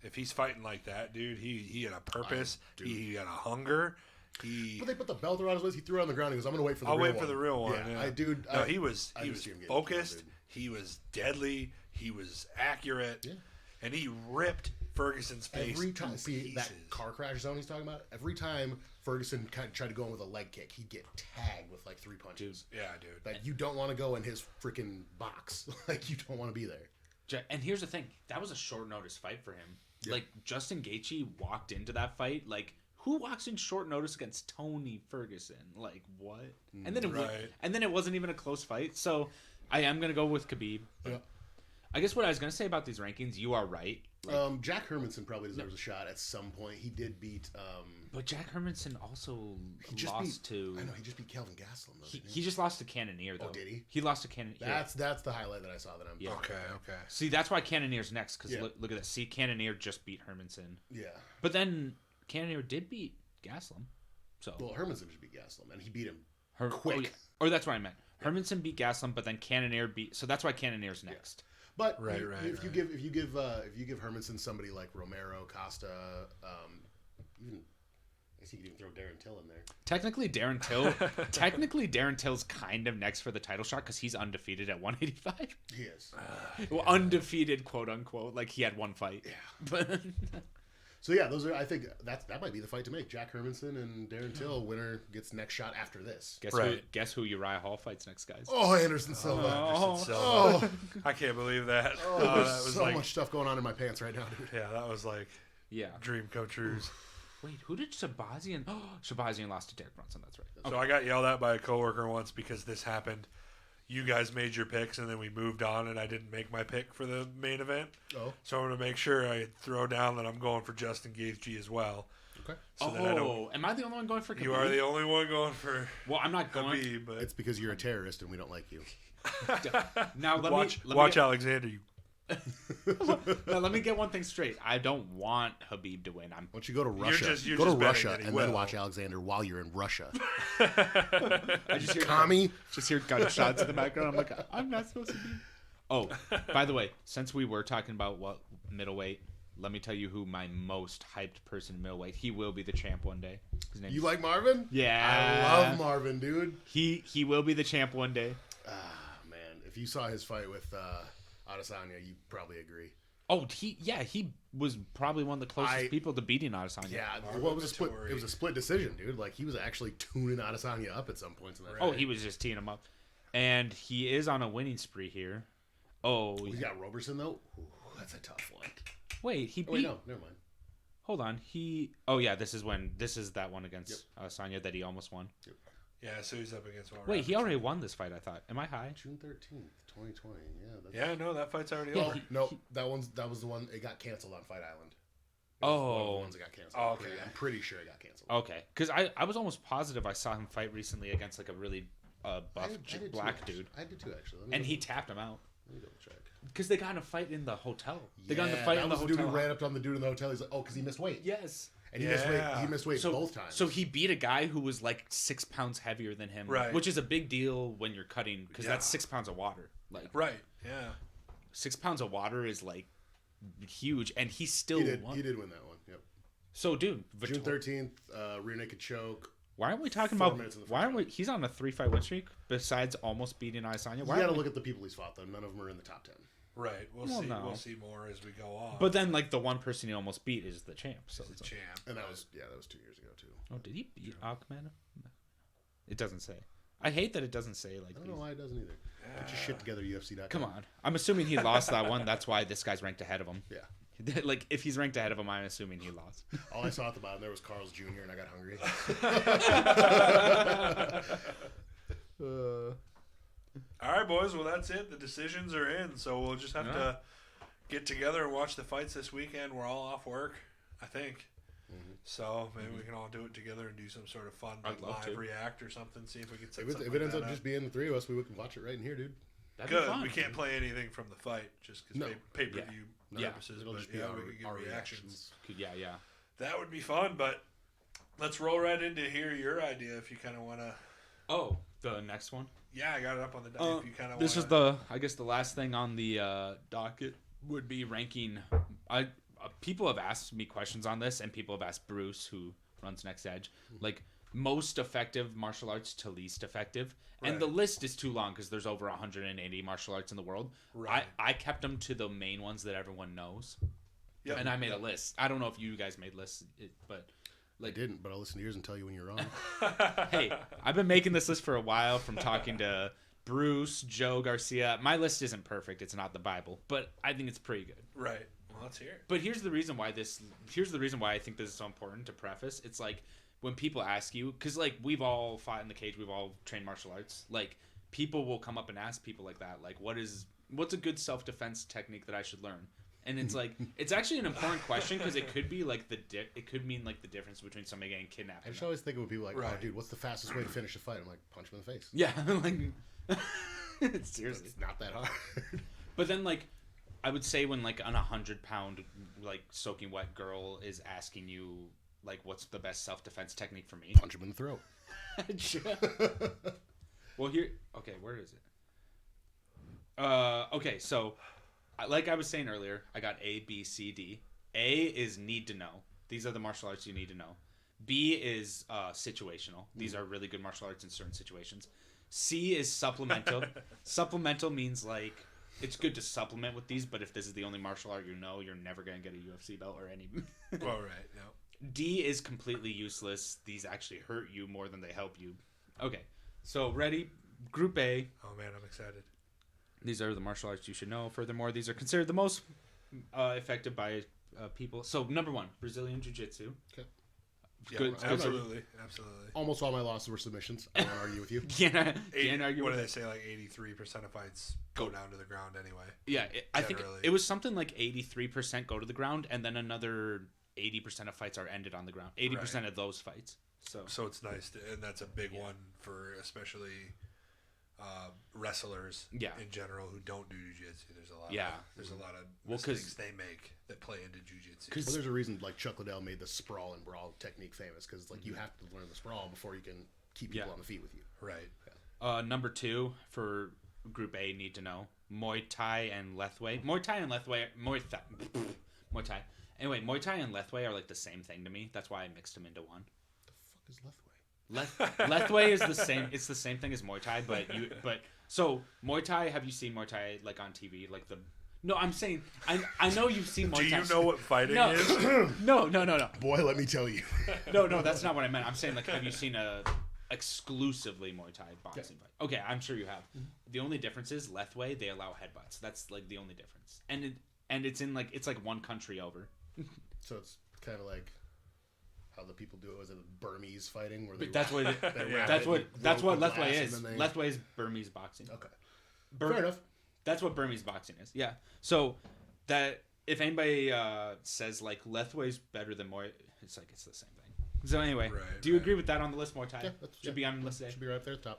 if he's fighting like that, dude, he had a purpose. dude. He had a hunger. He But they put the belt around his waist. He threw it on the ground. He goes, "I'm gonna wait for the I'll real wait one." for the real one. Yeah. No, he was I just see him getting focused. killed, dude. He was deadly. He was accurate. Yeah. And he ripped Ferguson's face Every to time, see that pieces. car crash zone he's talking about. Every time Ferguson kind of tried to go in with a leg kick, he'd get tagged with like 3 punches. Yeah, dude. Like you don't want to go in his freaking box. Like you don't want to be there. And here's the thing, that was a short notice fight for him. Yeah. Like Justin Gaethje walked into that fight like who walks in short notice against Tony Ferguson? Like what? And then it wasn't even a close fight. So I am gonna go with Khabib. Yeah. I guess what I was gonna say about these rankings, you are right. Like, Jack Hermanson probably deserves a shot at some point. He did beat. but Jack Hermanson also He just lost beat. to. I know he just beat Kelvin Gastelum. Though, didn't He just lost to Cannonier though. Oh, did he? He lost to Cannonier. That's the highlight that I saw that I'm. Yeah. Okay. See, that's why Cannonier's next because Yeah. look at this. See, Cannonier just beat Hermanson, Yeah. but then Cannonier did beat Gaslam. So Well, Hermanson just beat Gastelum, and he beat him. quick. Oh, yeah. Or that's what I meant. Hermanson beat Gaslam, but then Cannonier beat. So that's why Cannonier's next. But Right, if you give Hermanson somebody like Romero, Costa, even I guess you could even throw Darren Till in there. Technically, Darren Till's kind of next for the title shot because he's undefeated at 185. He is. Well, undefeated, quote unquote. Like he had one fight. Yeah. But So yeah, those are. I think that might be the fight to make. Jack Hermanson and Darren Till. Winner gets next shot after this. guess who Uriah Hall fights next, guys? Oh, Anderson Silva. Anderson Silva. Oh, I can't believe that. oh, that there's was so like, much stuff going on in my pants right now, dude. yeah, that was like Yeah. dream come true. Wait, who did Shabazian? Oh, Shabazian lost to Derek Brunson. That's right. So I got yelled at by a coworker once because this happened. You guys made your picks and then we moved on and I didn't make my pick for the main event. Oh, So I'm going to make sure I throw down that I'm going for Justin Gaethje as well. okay. So that I don't. Am I the only one going for Khabib? You are the only one going for Well, I'm not going. Khabib, but It's because you're a terrorist and we don't like you. Now let watch me get, Alexander. You now, let me get one thing straight. I don't want Habib to win. Why don't you go to Russia? you're Go to just betting Russia that he and then will. watch Alexander while you're in Russia. I just hear Commie. just hear gunshots in the background. I'm like, I'm not supposed to be. Oh, by the way, since we were talking about what middleweight, let me tell you who my most hyped person in middleweight. He will be the champ one day. His name You like Marvin? Yeah. I love Marvin, dude. He will be the champ one day. Ah, man. If you saw his fight with Adesanya, you probably agree. Oh, he was probably one of the closest people to beating Adesanya. Yeah, Marvin well, it was a split. Vettori. It was a split decision, dude. Like he was actually tuning Adesanya up at some points in that. Oh, fight. he was just teeing him up. And he is on a winning spree here. Oh, He's got Roberson though. Ooh, that's a tough one. wait, he beat. Oh, wait, no, never mind. Hold on, Oh yeah, this is that one against Sanya that he almost won. Yeah, so he's up against Will Wait, he Robertson. already won this fight. I thought. Am I high? June 13th, 2020. Yeah. That's... Yeah, no, that fight's already Yeah, over. No, that was the one. It got canceled on Fight Island. It was one of the ones that got canceled. Oh, okay. I'm pretty sure it got canceled. Okay, because I was almost positive I saw him fight recently against like a really buff I did black too, dude, I did too, actually. Let me and double- he tapped him out Let me double check. because they got in a fight in the hotel. They got in a Yeah, fight that in the was the dude hotel. who ran up on the dude in the hotel. He's like, oh, because he missed weight. Yes. And he missed weight. Yeah. He missed weight both times. So he beat a guy who was like 6 pounds heavier than him, Right. which is a big deal when you're cutting because Yeah. that's 6 pounds of water. Like Right. Yeah. 6 pounds of water is like huge, and he still won. He did win that one. Yep. So, dude, June 13th, rear naked choke. why aren't we talking 4 about? minutes in the first Why aren't we? round. He's on a 3-fight win streak. Besides almost beating Adesanya. You Why? got to aren't we- look at the people he's fought, though. None of them are in the top 10. Right. We'll Well, see. no. We'll see more as we go on. But then, like the one person he almost beat is the champ. So the it's like, champ. And that was 2 years ago, too. oh, did he beat Akhmadov? It doesn't say. I hate that it doesn't say like. I don't these- know why it doesn't either. Put your shit together, UFC.com. Come on, I'm assuming he lost that one. That's why this guy's ranked ahead of him. Yeah. Like if he's ranked ahead of him, I'm assuming he lost. All I saw at the bottom there was Carl's Jr. and I got hungry. All right, boys. Well, that's it. The decisions are in, so we'll just have to get together and watch the fights this weekend. We're all off work, I think. So maybe we can all do it together and do some sort of fun I'd love live to. react or something. See if we can set If something it ends like up that just being the three of us, we can watch it right in here, dude. That'd be good. fun. We can't play anything from the fight just because No. pay-per-view Yeah. purposes. It'll But just be yeah, our, we could get our reactions. Yeah. That would be fun. But let's roll right into hear your idea if you kind of want to. Oh, the next one. Yeah, I got it up on the dock. If you kind of This is I guess the last thing on the docket would be ranking. People have asked me questions on this, and people have asked Bruce, who runs Next Edge, like most effective martial arts to least effective, and Right. the list is too long because there's over 180 martial arts in the world. Right. I kept them to the main ones that everyone knows, Yep. and I made a list. I don't know if you guys made lists, but I didn't, but I'll listen to yours and tell you when you're wrong. hey, I've been making this list for a while from talking to Bruce, Joe Garcia. My list isn't perfect. It's not the Bible, but I think it's pretty good. Right. Well, let's hear it. But here's the reason why I think this is so important to preface. It's like when people ask you, because like we've all fought in the cage, we've all trained martial arts. Like people will come up and ask people like that, like what's a good self-defense technique that I should learn? And it's like it's actually an important question because it could be like it could mean like the difference between somebody getting kidnapped. I and just not. always think of people like, oh, Right. dude, what's the fastest way to finish a fight? I'm like, punch him in the face. Yeah, like seriously. It's not that hard. But then, like, I would say when, like, an 100-pound, like, soaking wet girl is asking you, like, what's the best self-defense technique for me? punch him in the throat. Well, okay, where is it? Okay, so, like I was saying earlier, I got A, B, C, D. A is need to know. These are the martial arts you need to know. B is situational. These are really good martial arts in certain situations. C is supplemental. Supplemental means, like, it's good to supplement with these, but if this is the only martial art you know, you're never going to get a UFC belt or any. All right. No. D is completely useless. These actually hurt you more than they help you. Okay, so ready? Group A. Oh man, I'm excited. These are the martial arts you should know. Furthermore, these are considered the most effective by people. So number 1, Brazilian Jiu-Jitsu. Okay. Yeah, Good. absolutely. Almost all my losses were submissions. I don't want to argue with you. Can't argue What with do it. they say? Like 83% of fights go down to the ground anyway. Yeah, I think Generally. it was something like 83% go to the ground, and then another 80% of fights are ended on the ground. 80% of those fights. So it's nice, and that's a big one for especially wrestlers Yeah. in general who don't do jiu-jitsu. There's a lot. Yeah. There's a lot of Well, 'cause- mistakes they make that play into jiu-jitsu. Well, there's a reason like Chuck Liddell made the sprawl and brawl technique famous because like you have to learn the sprawl before you can keep people Yeah. on the feet with you. Right. number 2 for Group A need to know Muay Thai and Lethwei. Muay Thai. Anyway, Muay Thai and Lethwei are like the same thing to me. That's why I mixed them into one. The fuck is Lethway? Lethwei is the same. It's the same thing as Muay Thai, but so Muay Thai. Have you seen Muay Thai like on TV? Like the no, I'm saying I know you've seen Muay Do Thai. you know what fighting No. is? No. Boy, let me tell you. No, that's not what I meant. I'm saying like, have you seen exclusively Muay Thai boxing fight. Okay, I'm sure you have. The only difference is Lethwei, they allow headbutts. That's like the only difference. And it's in like it's like one country over. So it's kind of like how the people do it. Was it Burmese fighting? Where they That's what rope what the Lethwei glass is. and then Lethwei is Burmese boxing. Okay, Bur- fair enough. That's what Burmese boxing is. Yeah. So that if anybody says like Lethwei's better than Muay, it's like it's the same thing. So anyway, Right, do you right. agree with that on the list? Muay Thai Yeah, should be on the list today. Should be right up there at the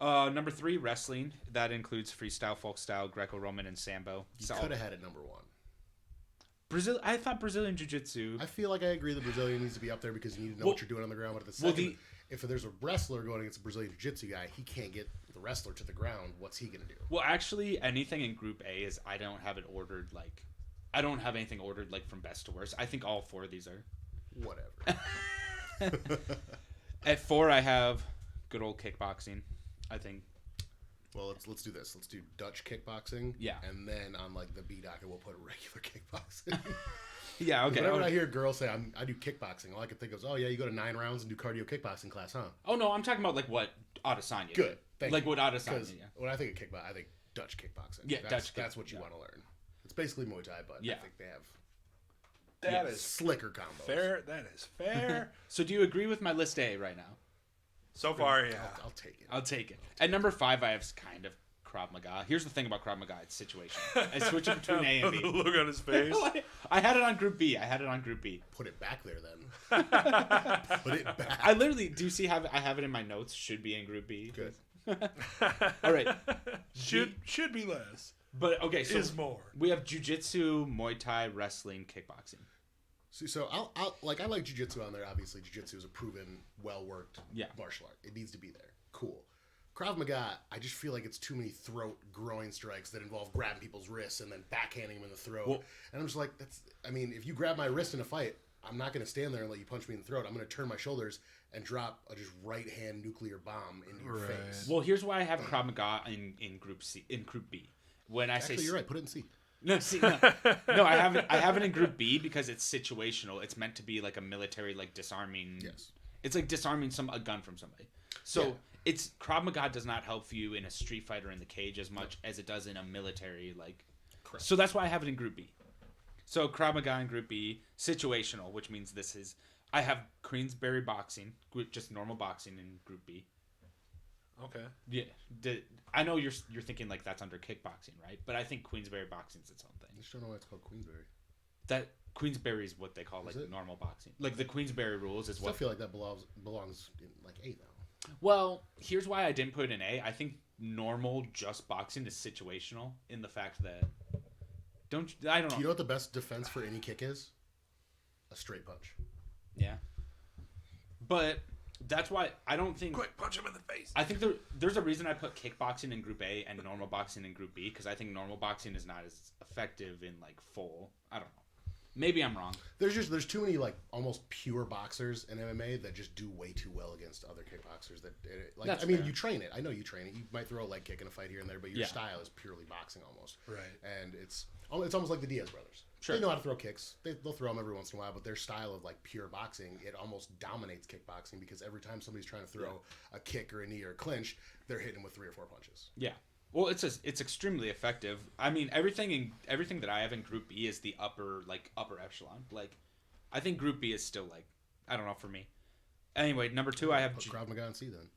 top. Number 3, wrestling. That includes freestyle, folk style, Greco-Roman, and Sambo. You So could have had it number 1. I thought Brazilian Jiu-Jitsu. I feel like I agree that Brazilian needs to be up there because you need to know Well- what you're doing on the ground. But at the well, second, if there's a wrestler going against a Brazilian Jiu-Jitsu guy, he can't get the wrestler to the ground. What's he going to do? Well, actually, anything in Group A is I don't have it ordered like. I don't have anything ordered like from best to worst. I think all 4 of these are. Whatever. At 4, I have good old kickboxing. I think. Well, let's do this. Let's do Dutch kickboxing. Yeah. And then on like the B docket, we'll put regular kickboxing. Yeah. Okay. Whenever I hear girls say I do kickboxing, all I can think of is, oh yeah, you go to 9 rounds and do cardio kickboxing class, huh? Oh no, I'm talking about like what Adesanya. Good. Did. Thank Like you. what Adesanya. Because Yeah. when I think of kickboxing, I think Dutch kickboxing. Yeah, That's what you yeah. want to learn. It's basically Muay Thai, but Yeah. I think they have That is slicker combos. fair. That is fair. So do you agree with my list A right now? So far, yeah. I'll take it. I'll take it. At number 5, I have kind of Krav Maga. Here's the thing about Krav Maga: it's situational. I switch it between A and B. The look on his face. I had it on Group B. Put it back there then. Put it back. I literally do you see have I have it in my notes. Should be in Group B. Good. All right. Should be less. But okay, so Is more. we have jiu-jitsu, Muay Thai, wrestling, kickboxing. So I like jiu-jitsu on there. Obviously, jiu-jitsu is a proven, well-worked Yeah. martial art. It needs to be there. Cool. Krav Maga, I just feel like it's too many groin strikes that involve grabbing people's wrists and then backhanding them in the throat. Well- and I'm just like, if you grab my wrist in a fight, I'm not going to stand there and let you punch me in the throat. I'm going to turn my shoulders and drop a just right hand nuclear bomb into your Right. face. Well, here's why I have Krav Maga in Group C, in Group B. When I Actually, say you're right. Put it in C. No, see, no, I have it in Group B because it's situational. It's meant to be like a military, like disarming. Yes. It's like disarming a gun from somebody. So Yeah. it's Krav Maga does not help you in a street fight or in the cage as much as it does in a military like. Correct. So that's why I have it in Group B. So Krav Maga in Group B, situational, which means this is I have Queensberry boxing, just normal boxing in Group B. Okay. Yeah, I know you're thinking like that's under kickboxing, right? But I think Queensberry boxing's its own thing. I just don't know why it's called Queensberry. That Queensberry is what they call like Is it? normal boxing. Like the Queensberry rules is I still what. feel like that belongs in like A though. Well, here's why I didn't put it in A. I think normal just boxing is situational in the fact that I don't know. Do you know what the best defense for any kick is? A straight punch. Yeah. But that's why I don't think. Quick, punch him in the face. I think there's a reason I put kickboxing in Group A and normal boxing in Group B because I think normal boxing is not as effective in like full. I don't know. Maybe I'm wrong. There's too many like almost pure boxers in MMA that just do way too well against other kickboxers. That's I mean, fair. you train it. I know you train it. You might throw a leg kick in a fight here and there, but your Yeah. style is purely boxing almost. Right. And it's almost like the Diaz brothers. Sure. They know how to throw kicks. They'll throw them every once in a while, but their style of like pure boxing, it almost dominates kickboxing because every time somebody's trying to throw a kick or a knee or a clinch, they're hitting with 3 or 4 punches. Yeah. Well, it's extremely effective. I mean, everything that I have in Group B is the upper echelon. Like, I think Group B is still like, I don't know for me. Anyway, number 2, I have. Put Krav Maga and C then.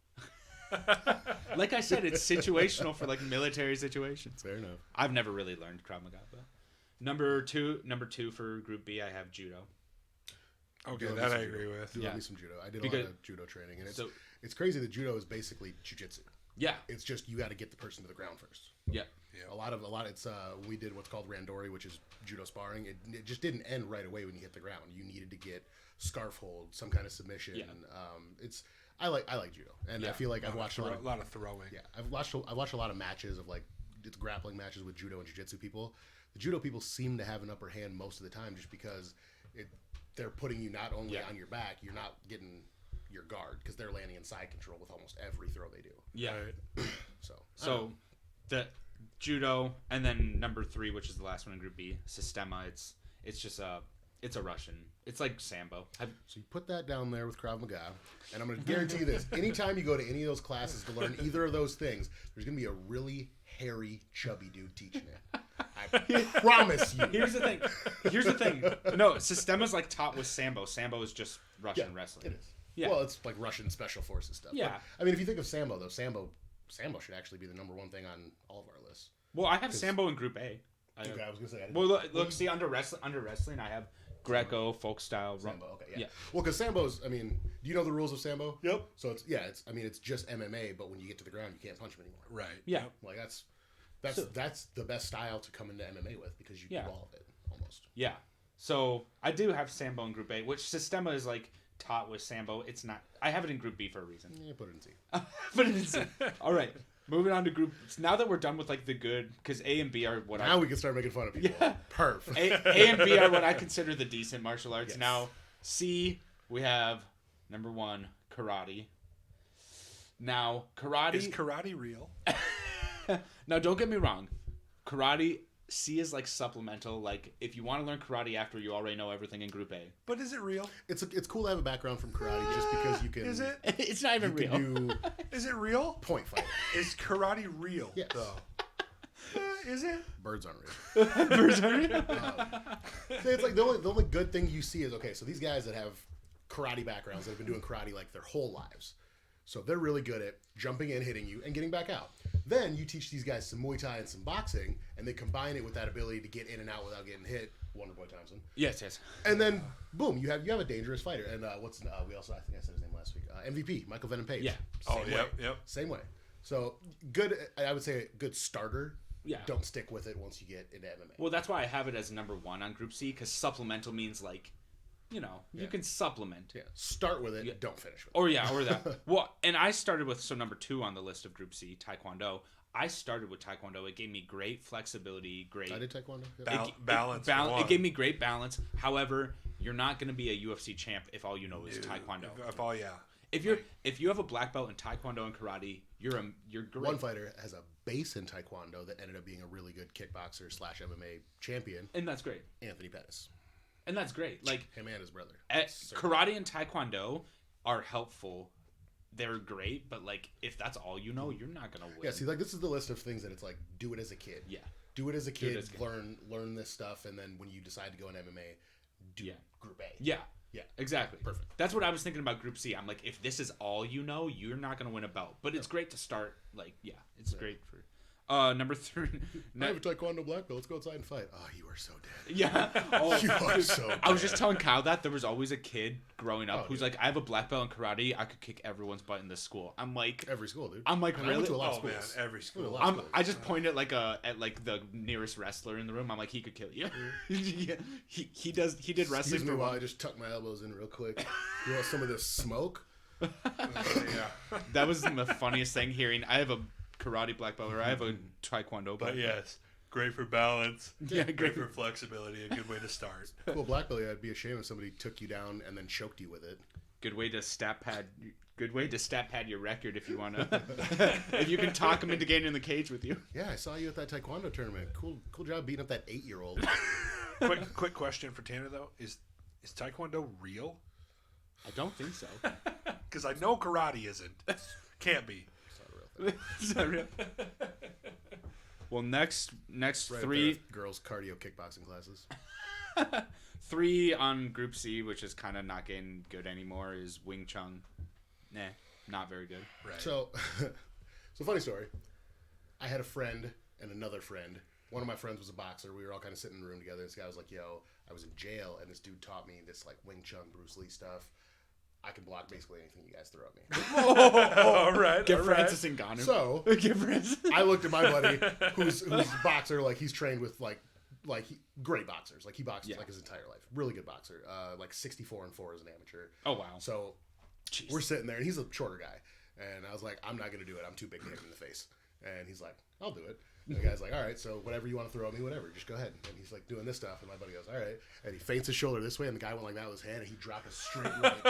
Like I said, it's situational for like military situations. Fair enough. I've never really learned Krav Maga, but number two for Group B, I have judo. Okay, Do that love I me some agree judo. with. Do Yeah. love me some judo. I did a Because- lot of judo training, and So it's crazy that judo is basically jiu-jitsu. yeah, It's just you got to get the person to the ground first. yeah, A lot. It's we did what's called randori, which is judo sparring. It just didn't end right away when you hit the ground. You needed to get scarf hold, some kind of submission. Yeah. I like judo, and I Yeah. feel like I've watched a lot of throwing. yeah, I've watched a lot of matches of like it's grappling matches with judo and jiu-jitsu people. The judo people seem to have an upper hand most of the time, just because they're putting you not only Yeah. on your back, you're not getting your guard because they're landing in side control with almost every throw they do. yeah. Right. So I don't So know. the judo, and then number 3, which is the last one in Group B, Sistema. It's just It's a Russian. It's like Sambo. So you put that down there with Krav Maga, and I'm going to guarantee you this. Anytime you go to any of those classes to learn either of those things, there's going to be a really hairy, chubby dude teaching it. I promise you. Here's the thing. No, Sistema's like taught with Sambo. Sambo is just Russian wrestling. It is. Yeah. Well, it's like Russian special forces stuff. Yeah. But, I mean, if you think of Sambo, though, Sambo should actually be the number one thing on all of our lists. Well, I have Sambo in Group A. Okay, I was going to say. Well, look, see, under wrestling, I have Greco, folk style. Sambo, okay, yeah. Yeah. Well, because Sambo's, I mean, do you know the rules of Sambo? Yep. So it's just MMA, but when you get to the ground, you can't punch him anymore. Right. Yeah. Like that's the best style to come into MMA with because you do all of it almost. Yeah. So I do have Sambo in Group A, which Sistema is like taught with Sambo. It's not. I have it in Group B for a reason. Yeah, put it in C. But it is. All right. Moving on to group. Now that we're done with like the good, because A and B are what Now we can start making fun of people. Yeah. Perf. A and B are what I consider the decent martial arts. Yes. Now C, we have number 1, karate. Now karate. Is karate real? Now don't get me wrong, karate C is like supplemental. Like if you want to learn karate after you already know everything in Group A. But is it real? It's cool to have a background from karate just because you can. Is it? It's not even You real. can do Is it real? point fighting. Is karate real? Yes. Though? Is it? Birds aren't real. Birds are real. So it's like the only good thing you see is okay. So these guys that have karate backgrounds that have been doing karate like their whole lives, so they're really good at jumping in, hitting you, and getting back out. Then you teach these guys some Muay Thai and some boxing, and they combine it with that ability to get in and out without getting hit. Wonderboy Thompson. Yes. And then boom, you have a dangerous fighter. And we also, I think I said his name last week. MVP Michael Venom Page. Yeah. Oh, Same way. yep. Same way. So good. I would say a good starter. Yeah. Don't stick with it once you get into MMA. Well, that's why I have it as number 1 on Group C, because supplemental means like, you can supplement. Yeah. Start with it. Yeah. Don't finish with it. Or that. Well, and I started with number 2 on the list of Group C, Taekwondo. I started with Taekwondo. It gave me great flexibility, great I did Taekwondo. Yeah. Balance. It gave me great balance. However, you're not going to be a UFC champ if all you know is Taekwondo. If you have a black belt in Taekwondo and karate, you're great. One fighter has a base in Taekwondo that ended up being a really good kickboxer / MMA champion. And that's great. Anthony Pettis. And that's great. Like him and his brother. Karate and Taekwondo are helpful. They're great, but like if that's all you know, you're not gonna win. Yeah, see, like this is the list of things that it's like do it as a kid. Yeah. Do it as a kid. as a kid. Learn this stuff, and then when you decide to go in MMA, do Group A. Yeah. Yeah. Exactly. Perfect. That's what I was thinking about Group C. I'm like, if this is all you know, you're not gonna win a belt. But it's great to start. Like, yeah, it's great for. Number 3. I have a Taekwondo black belt. Let's go outside and fight. Oh, you are so dead. Yeah. Oh, You are so dead. I was just telling Kyle that there was always a kid growing up who's dude. like, I have a black belt in karate. I could kick everyone's butt in this school. I'm like, Every school, dude. I'm like, And I really? went to a lot of Oh man, schools. every school. I just pointed at the nearest wrestler in the room. I'm like, he could kill you. Yeah. He did wrestling Excuse me for while I one. just tuck my elbows in real quick. You want some of this smoke? Yeah. That was the funniest thing hearing. I have a karate black belt, or I have a taekwondo. But yes, great for balance. Yeah, Great for flexibility. A good way to start. Cool black belt. Yeah, I'd be ashamed if somebody took you down and then choked you with it. Good way to stat pad. Good way to stat pad your record if you want to. If you can talk him into getting in the cage with you. Yeah, I saw you at that Taekwondo tournament. Cool job beating up that 8-year-old. Quick question for Tanner though: Is Taekwondo real? I don't think so. Because I know karate isn't. Can't be. Is that real? Well, next Right 3 up there, girls cardio kickboxing classes. 3 on Group C, which is kind of not getting good anymore, is Wing Chun. Nah, not very good. Right. So funny story. I had a friend and another friend. One of my friends was a boxer. We were all kind of sitting in the room together. This guy was like, "Yo, I was in jail, and this dude taught me this like Wing Chun, Bruce Lee stuff. I can block basically anything you guys throw at me." all right. Get all right. Francis Ngannou. So Get Francis. I looked at my buddy, who's a boxer. Like he's trained with great boxers. Like he boxed like his entire life. Really good boxer. Like 64-4 as an amateur. Oh wow. So Jeez. we're sitting there, and he's a shorter guy. And I was like, I'm not gonna do it. I'm too big to hit him in the face. And he's like, I'll do it. And the guy's like, all right, so whatever you want to throw at me, whatever, just go ahead. And he's like doing this stuff, and my buddy goes, all right. And he feints his shoulder this way, and the guy went like that with his hand, and he dropped a straight right,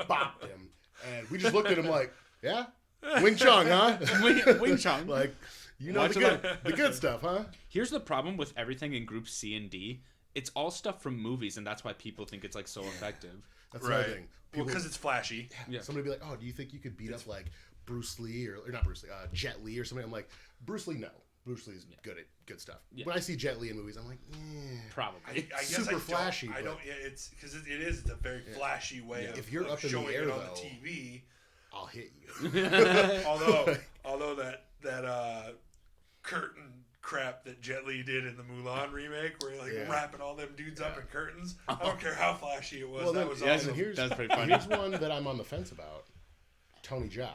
bopped him. And we just looked at him like, yeah, Wing Chun, huh? Wing Chun. Like, you know Watch the good stuff, huh? Here's the problem with everything in Group C and D it's all stuff from movies, and that's why people think it's like so effective. That's another Right. thing. Well, People- because it's flashy. Yeah. Somebody be like, "Oh, do you think you could beat up like Bruce Lee or not Bruce Lee, Jet Li or something?" I'm like, Bruce Lee, no. Bruce Lee's good at good stuff. Yeah. When I see Jet Li in movies, I'm like, Probably. I guess super I don't, flashy, I but- don't. Yeah, it's because it is. It's a very flashy way of, If you're of up in the showing air, it on though- the TV. I'll hit you. Although that curtain crap that Jet Li did in the Mulan remake, where he like Yeah. wrapping all them dudes up in curtains. I don't care how flashy it was. Well, that then- was yeah, awesome. and here's That's pretty funny. Here's one that I'm on the fence about. Tony Jaa.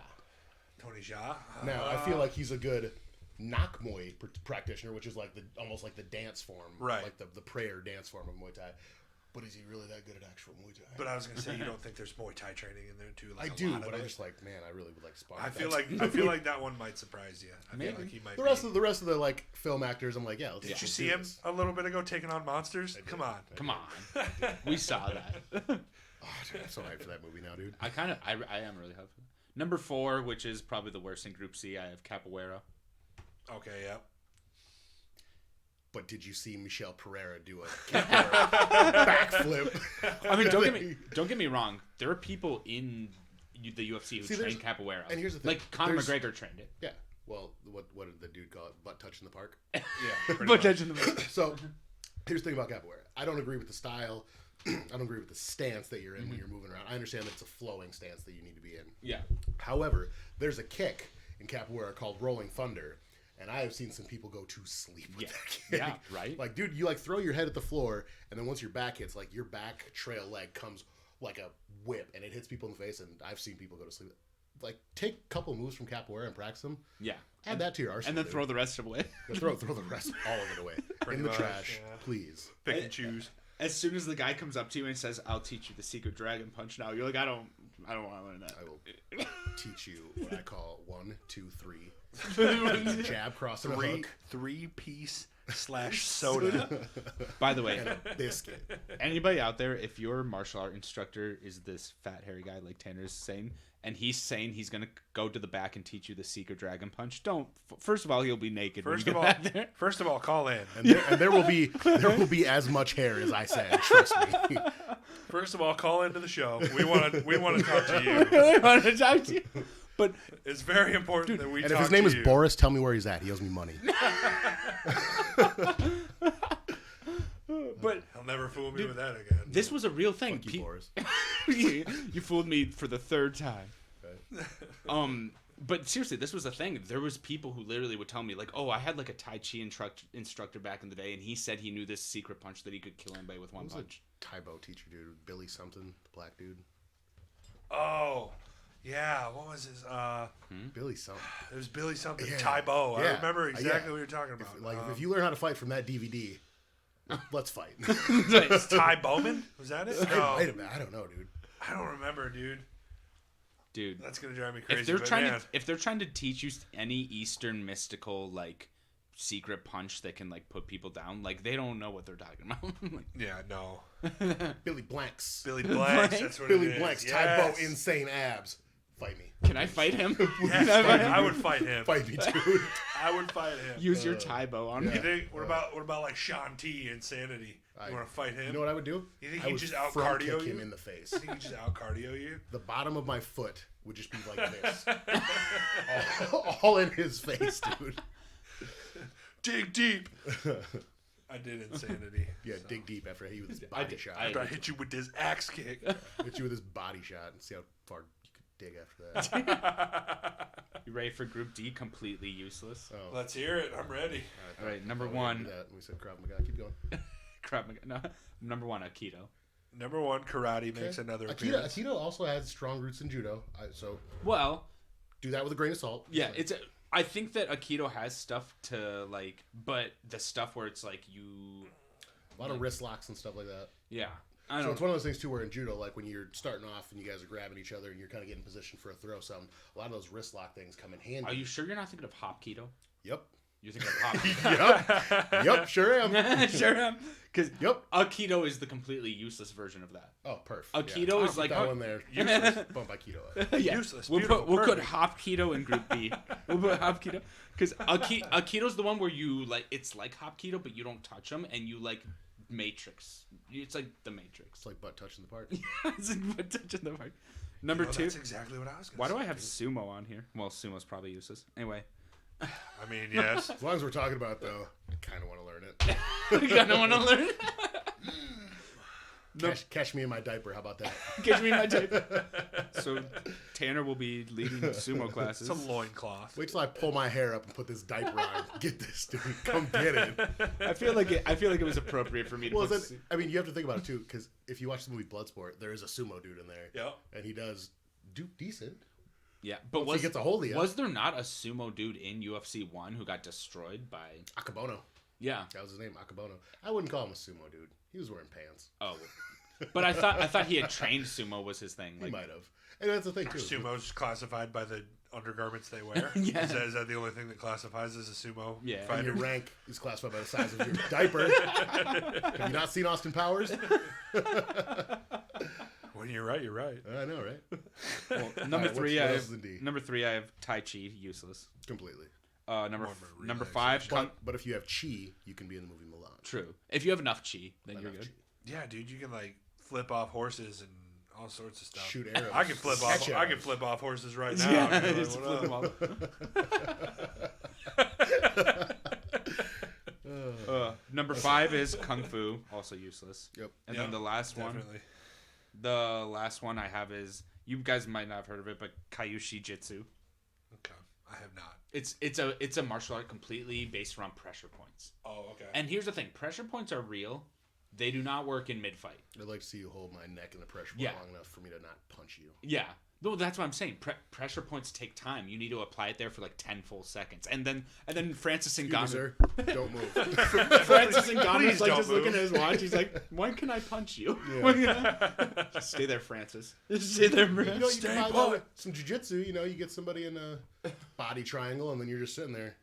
Tony Jaa. Now I feel like he's a good Nak Muay practitioner, which is like almost like the dance form, Right. Like the prayer dance form of Muay Thai. But is he really that good at actual Muay Thai? But I was gonna say you don't think there's Muay Thai training in there too. I Like a do, lot but of I'm it. just like, man, I really would like spar. I feel like that one might surprise you. I Maybe. feel like he might. the rest of the like film actors, I'm like, yeah. Let's Did you let's see do him this. a little bit ago taking on monsters? Come on. Come on. We saw that. Oh, dude, I'm so hyped for that movie now, dude. I am really happy. Number 4, which is probably the worst in Group C, I have Capoeira. Okay, yeah. But did you see Michelle Pereira do a backflip? I mean, don't get me wrong. There are people in the UFC who See, train there's- capoeira. and here's the thing, like Conor there's- McGregor trained it. Yeah. Well, what did the dude call it? Butt touch in the park. Yeah. pretty But much. So, here's the thing about capoeira. I don't agree with the style. I don't agree with the stance that you're in when you're moving around. I understand that it's a flowing stance that you need to be in. Yeah. However, there's a kick in capoeira called Rolling Thunder, and I have seen some people go to sleep with that kick. Yeah, right? Like, dude, you like throw your head at the floor, and then once your back hits, like your back trail leg comes like a whip, and it hits people in the face. And I've seen people go to sleep. Like, take a couple moves from capoeira and practice them. Yeah. Add that to your arsenal. And then dude. throw the rest away. throw the rest, all of it away Pretty in the much, trash, yeah. please. Pick and choose. As soon as the guy comes up to you and says, "I'll teach you the secret dragon punch," now you're like, I don't want to learn that. I will teach you what I call 1, 2, 3. Jab, cross, and a hook. 3-piece / soda. By the way, And a biscuit. anybody out there, if your martial art instructor is this fat hairy guy like Tanner's saying, and he's saying he's gonna go to the back and teach you the secret dragon punch, don't. First of all, he'll be naked. First when of you all, get back there. first of all, call in. And there will be as much hair as I said. Trust me. First of all, call into the show. We want to talk to you. I want to talk to you. But It's very important that we And talk if his name to is you. Boris, tell me where he's at. He owes me money. He'll never fool me with that again. this was a real thing. Fuck you, Boris. You fooled me for the 3rd time. But seriously, this was a thing. There was people who literally would tell me, like, "Oh, I had like a Tai Chi instructor back in the day, and he said he knew this secret punch that he could kill anybody with one Who's punch." the Taibo teacher dude? Billy something, the black dude. Oh, yeah. What was his? Billy something. It was Billy something. Yeah. Tybo. I Yeah. remember exactly Yeah. what you're talking about. Like if you learn how to fight from that DVD, let's fight. It's Ty Bowman. Was that it? No, Wait a minute. I don't know, dude. I don't remember, dude. Dude, That's gonna drive me crazy. if they're but trying man, to teach you any Eastern mystical like secret punch that can like put people down, like they don't know what they're talking about. Like, yeah, no. Billy Blanks. Billy Blanks. That's what it Billy is. Blanks. Yes. Taibo insane abs. Fight me. can I fight him? Yes, I would fight him. Fight me, dude. I would fight him. Use your Taibo on You me. think? What about like Sean T. Insanity? You want to fight him? You know what I would do? You think I he'd would just out front cardio kick him you? in the face. You think he just out cardio you? The bottom of my foot would just be like this, all in his face, dude. Dig deep. I did Insanity. Yeah, so. dig deep after I hit you with this body shot. After I hit you with this axe kick. Hit you with this body shot and see how far you could dig after that. You ready for Group D? Completely useless. Oh. Let's hear it. I'm ready. All right, number Oh, we didn't one. do that. We said Krav Maga. Keep going. Krav Maga. No, number 1, Aikido. Number 1, karate makes Okay. another Aikido, appearance. Aikido also has strong roots in judo, so Well, do that with a grain of salt. yeah, I think that Aikido has stuff to like, but the stuff where it's like you, A lot of wrist locks and stuff like that. yeah, I So don't. it's one of those things too, where in judo, like when you're starting off and you guys are grabbing each other and you're kind of getting in position for a throw, something. A lot of those wrist lock things come in handy. Are you sure you're not thinking of Hopkido? Yep. You're thinking of Hop. Yep. Sure am. Sure am. Because Yep. Aikido is the completely useless version of that. Oh, perfect. Aikido I'll is put like that one there. Useless. Bump Aikido. Yeah. Useless, We'll beautiful, put perfect. Hopkido in Group B. We'll put Hopkido because Aikido's the one where you like it's like Hopkido, but you don't touch them and you like Matrix. It's like the Matrix. It's like butt touching the part. It's like butt touching the park. Number 2. That's exactly what I was going to Why say. do I have sumo on here? Well, sumo's probably useless. Anyway. I mean, yes. As long as we're talking about it, though, I kind of want to learn it. You kind of want to learn. Catch me in my diaper. How about that? Catch me in my diaper. So Tanner will be leading sumo classes. It's a loincloth. Wait till I pull my hair up and put this diaper on. Get this, dude. Come get it. I feel like it was appropriate for me to Well, put then, I mean, you have to think about it too, because if you watch the movie Bloodsport, there is a sumo dude in there. Yep. And he does do decent. Yeah, but Once he gets a hold of you. was there not a sumo dude in UFC 1 who got destroyed by? Akabono. Yeah. That was his name, Akabono. I wouldn't call him a sumo dude. He was wearing pants. Oh, but I thought he had trained sumo was his thing. He Like, might have. And that's the thing too. Sumo's classified by the undergarments they wear. Yeah. Is that the only thing that classifies as a sumo Yeah. And fighter? your rank is classified by the size of your diaper. Have you not seen Austin Powers? When you're right, you're right. I know, right? well, All number right, 3, what I else have is in D? number 3. I have Tai Chi, useless. Completely. Number More of a number 5. But if you have chi, you can be in the movie Milan. True. If you have enough chi, then Enough you're good. chi. Yeah, dude, you can like flip off horses and all sorts of stuff. Shoot arrows. I can flip off. Catch I can arrows. flip off horses right now. Yeah, I'd be like, just what flip up? them off. Number 5 is Kung Fu, also useless. Yep. And Yep, then the last Definitely. one I have is, you guys might not have heard of it, but Kyushi Jitsu. Okay, I have not. It's a martial art completely based around pressure points. Oh, okay. And here's the thing: pressure points are real. They do not work in mid-fight. I'd like to see you hold my neck in the pressure point Yeah. long enough for me to not punch you. Yeah. No, that's what I'm saying. Pressure points take time. You need to apply it there for like 10 full seconds, and then Francis Excuse me, Ngannou. sir. Don't move. Francis Ngannou's Please like don't just looking move. at his watch. He's like, "When can I punch you?" Yeah. Just stay there, Francis. Just stay there, You know, Francis. you can buy that with some jujitsu. You know, you get somebody in a body triangle, and then you're just sitting there.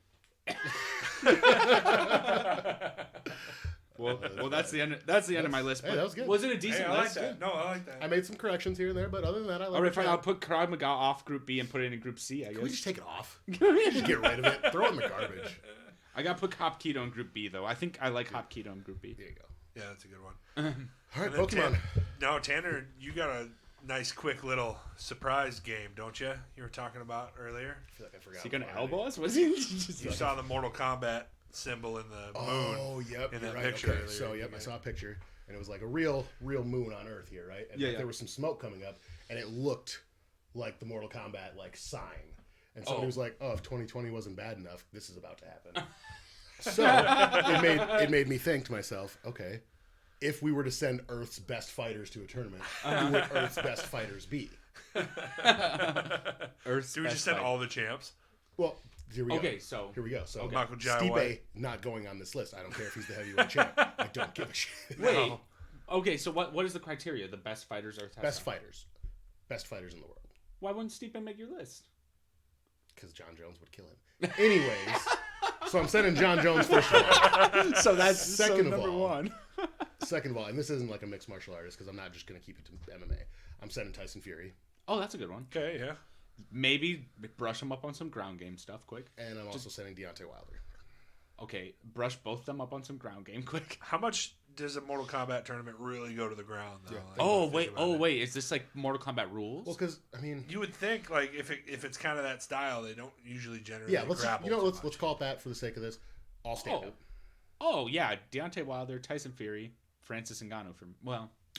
Well, that's the end. That's the end of my list. Hey, but that was good. Was it a Hey, decent I like list? that. No, I like that. I made some corrections here and there, but other than that, I like All right, it. fine. I'll put Krav Maga off Group B and put it in Group C. I Can we guess. just take it off? Just get rid of it. Throw it in the garbage. I got to put Hop Keto in Group B though. I think I like Hop Keto in Group B. There you go. Yeah, that's a good one. All right, And then Pokemon. No, Tanner, you got a nice, quick little surprise game, don't you? You were talking about earlier. I feel like I forgot. Is he gonna what elbow us? Was he? Just You like- saw the Mortal Kombat symbol in the moon. Oh, yep. in You're that right. picture Okay. earlier. So, yep, I saw a picture, and it was like a real moon on Earth here, right? And Yeah, like, yeah. there was some smoke coming up, and it looked like the Mortal Kombat like sign. And somebody Oh. was like, "Oh, if 2020 wasn't bad enough, this is about to happen." So it made me think to myself, okay, if we were to send Earth's best fighters to a tournament, who would Earth's best fighters be? Earth's Do we best just send fight. all the champs? Well, here we go. Okay, so Here we go. So Michael Jai Stipe White. not going on this list. I don't care if he's the heavyweight champ. I don't give a shit. wait. No. Okay, so what is the criteria? The best fighters Earth has. Best on? fighters. Best fighters in the world. Why wouldn't Stipe make your list? Because John Jones would kill him. Anyways, so I'm sending John Jones first of all. So that's Second of number all. one. Second of all, and this isn't like a mixed martial artist because I'm not just going to keep it to MMA. I'm sending Tyson Fury, Oh, that's a good one. Okay, yeah. Maybe brush him up on some ground game stuff quick. and I'm also sending Deontay Wilder. Okay, brush both them up on some ground game quick. How much does a Mortal Kombat tournament really go to the ground, though? Yeah. Like, Oh think wait, about it. wait, is this like Mortal Kombat rules? Well, because I mean, You would think, like, if it's kind of that style, they don't usually generally yeah, let's grapple let's too let's call it that for the sake of this. All stand up. Oh yeah, Deontay Wilder, Tyson Fury, Francis Ngannou from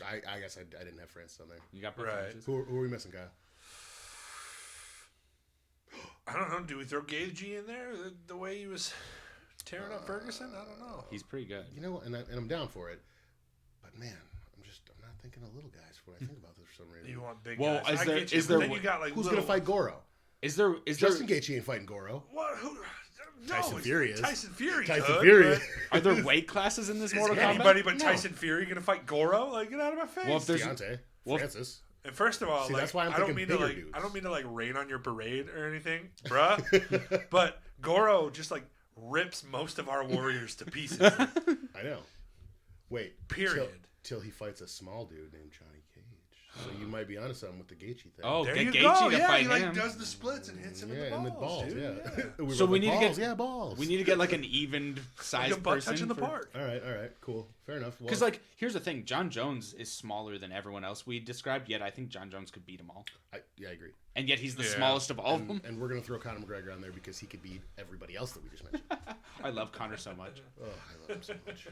I guess I didn't have Francis on there. you got Right. Francis. Who are we missing, Kyle? I don't know. Do we throw Gagey in there the way he was tearing up Ferguson? I don't know. He's pretty good. You know, and I'm down for it. But man, I'm not thinking of little guys when I think about this for some reason. You want big Well, guys. is I there- get you, is but there- then you got like Who's little, gonna fight Goro? Is there Justin Gaethje ain't fighting Goro. What? Who? No, Tyson it's- Fury is. Tyson Fury. Tyson could, Fury. but are there weight classes in this Is Mortal Kombat? anybody but No. Tyson Fury gonna fight Goro? Like, get out of my face. Well, if there's Deontay, well, Francis. And first of all, See, like, that's why I'm I don't thinking mean to bigger like dudes. I don't mean to like rain on your parade or anything, bruh. But Goro just like rips most of our warriors to pieces. I know. Wait. Period. Till he fights a small dude named Johnny Cage. So you might be onto something with the Gaethje thing. Oh, There get you Gaethje go. to Yeah, fight he like him. does the splits and hits him yeah, in the balls, dude. yeah. Yeah. So we both need like, to balls, get- yeah, balls. We need to get like an evened Like size a butt person. touch in the for- park. All right, cool, fair enough. Well, Because, like, here's the thing. John Jones is smaller than everyone else we described, yet I think John Jones could beat them all. I agree. And yet he's the Yeah. smallest of all of them. And we're gonna throw Conor McGregor on there because he could beat everybody else that we just mentioned. I love Connor so much. Oh, I love him so much.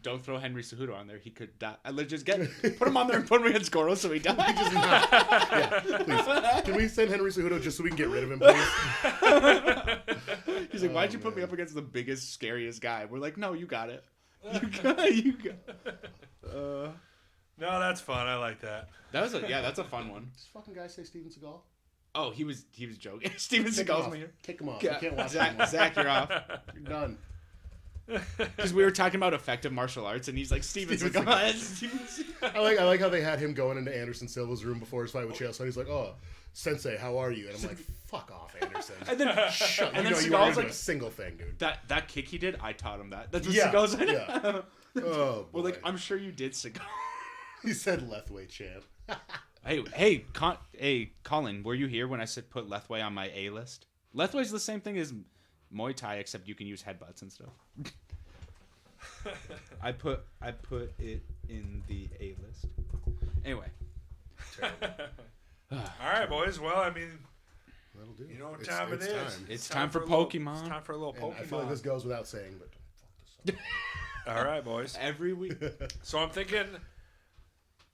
Don't throw Henry Cejudo on there. He could die. I just put him on there and put him against Goro so he dies. Yeah, please. Can we send Henry Cejudo just so we can get rid of him, please? He's like, why'd you put me man. up against the biggest, scariest guy? We're like, no, you got it. You got it. No, that's fun. I like that. That's a fun one. Does this fucking guy say Steven Seagal? Oh, he was joking. Steven Kick him Seagal's off. my here. Kick him off. You can't watch Zach, him. Zach, you're off. You're done. Because we were talking about effective martial arts, and he's like, Steven Steven Seagal. Steven Seagal. I like how they had him going into Anderson Silva's room before his fight with Chael. So he's like, "Oh, Sensei, how are you?" And I'm like, "Fuck off, Anderson." And then, Shut. and You then know you aren't Seagal's doing like, a single thing, dude. that kick he did, I taught him that. That's what Yeah, Seagal said. yeah. Oh, Well, like, boy. I'm sure you did, Seagal. He said Lethway champ. Hey, Colin, were you here when I said put Lethway on my A list? Lethway's the same thing as Muay Thai, except you can use headbutts and stuff. I put it in the A list. Anyway, All right, boys. Well, I mean, That'll do. you know what time it is. Time. It's time for a little- Pokemon. It's time for a little And Pokemon. I feel like this goes without saying, but don't fuck this All right, boys. every week. So I'm thinking,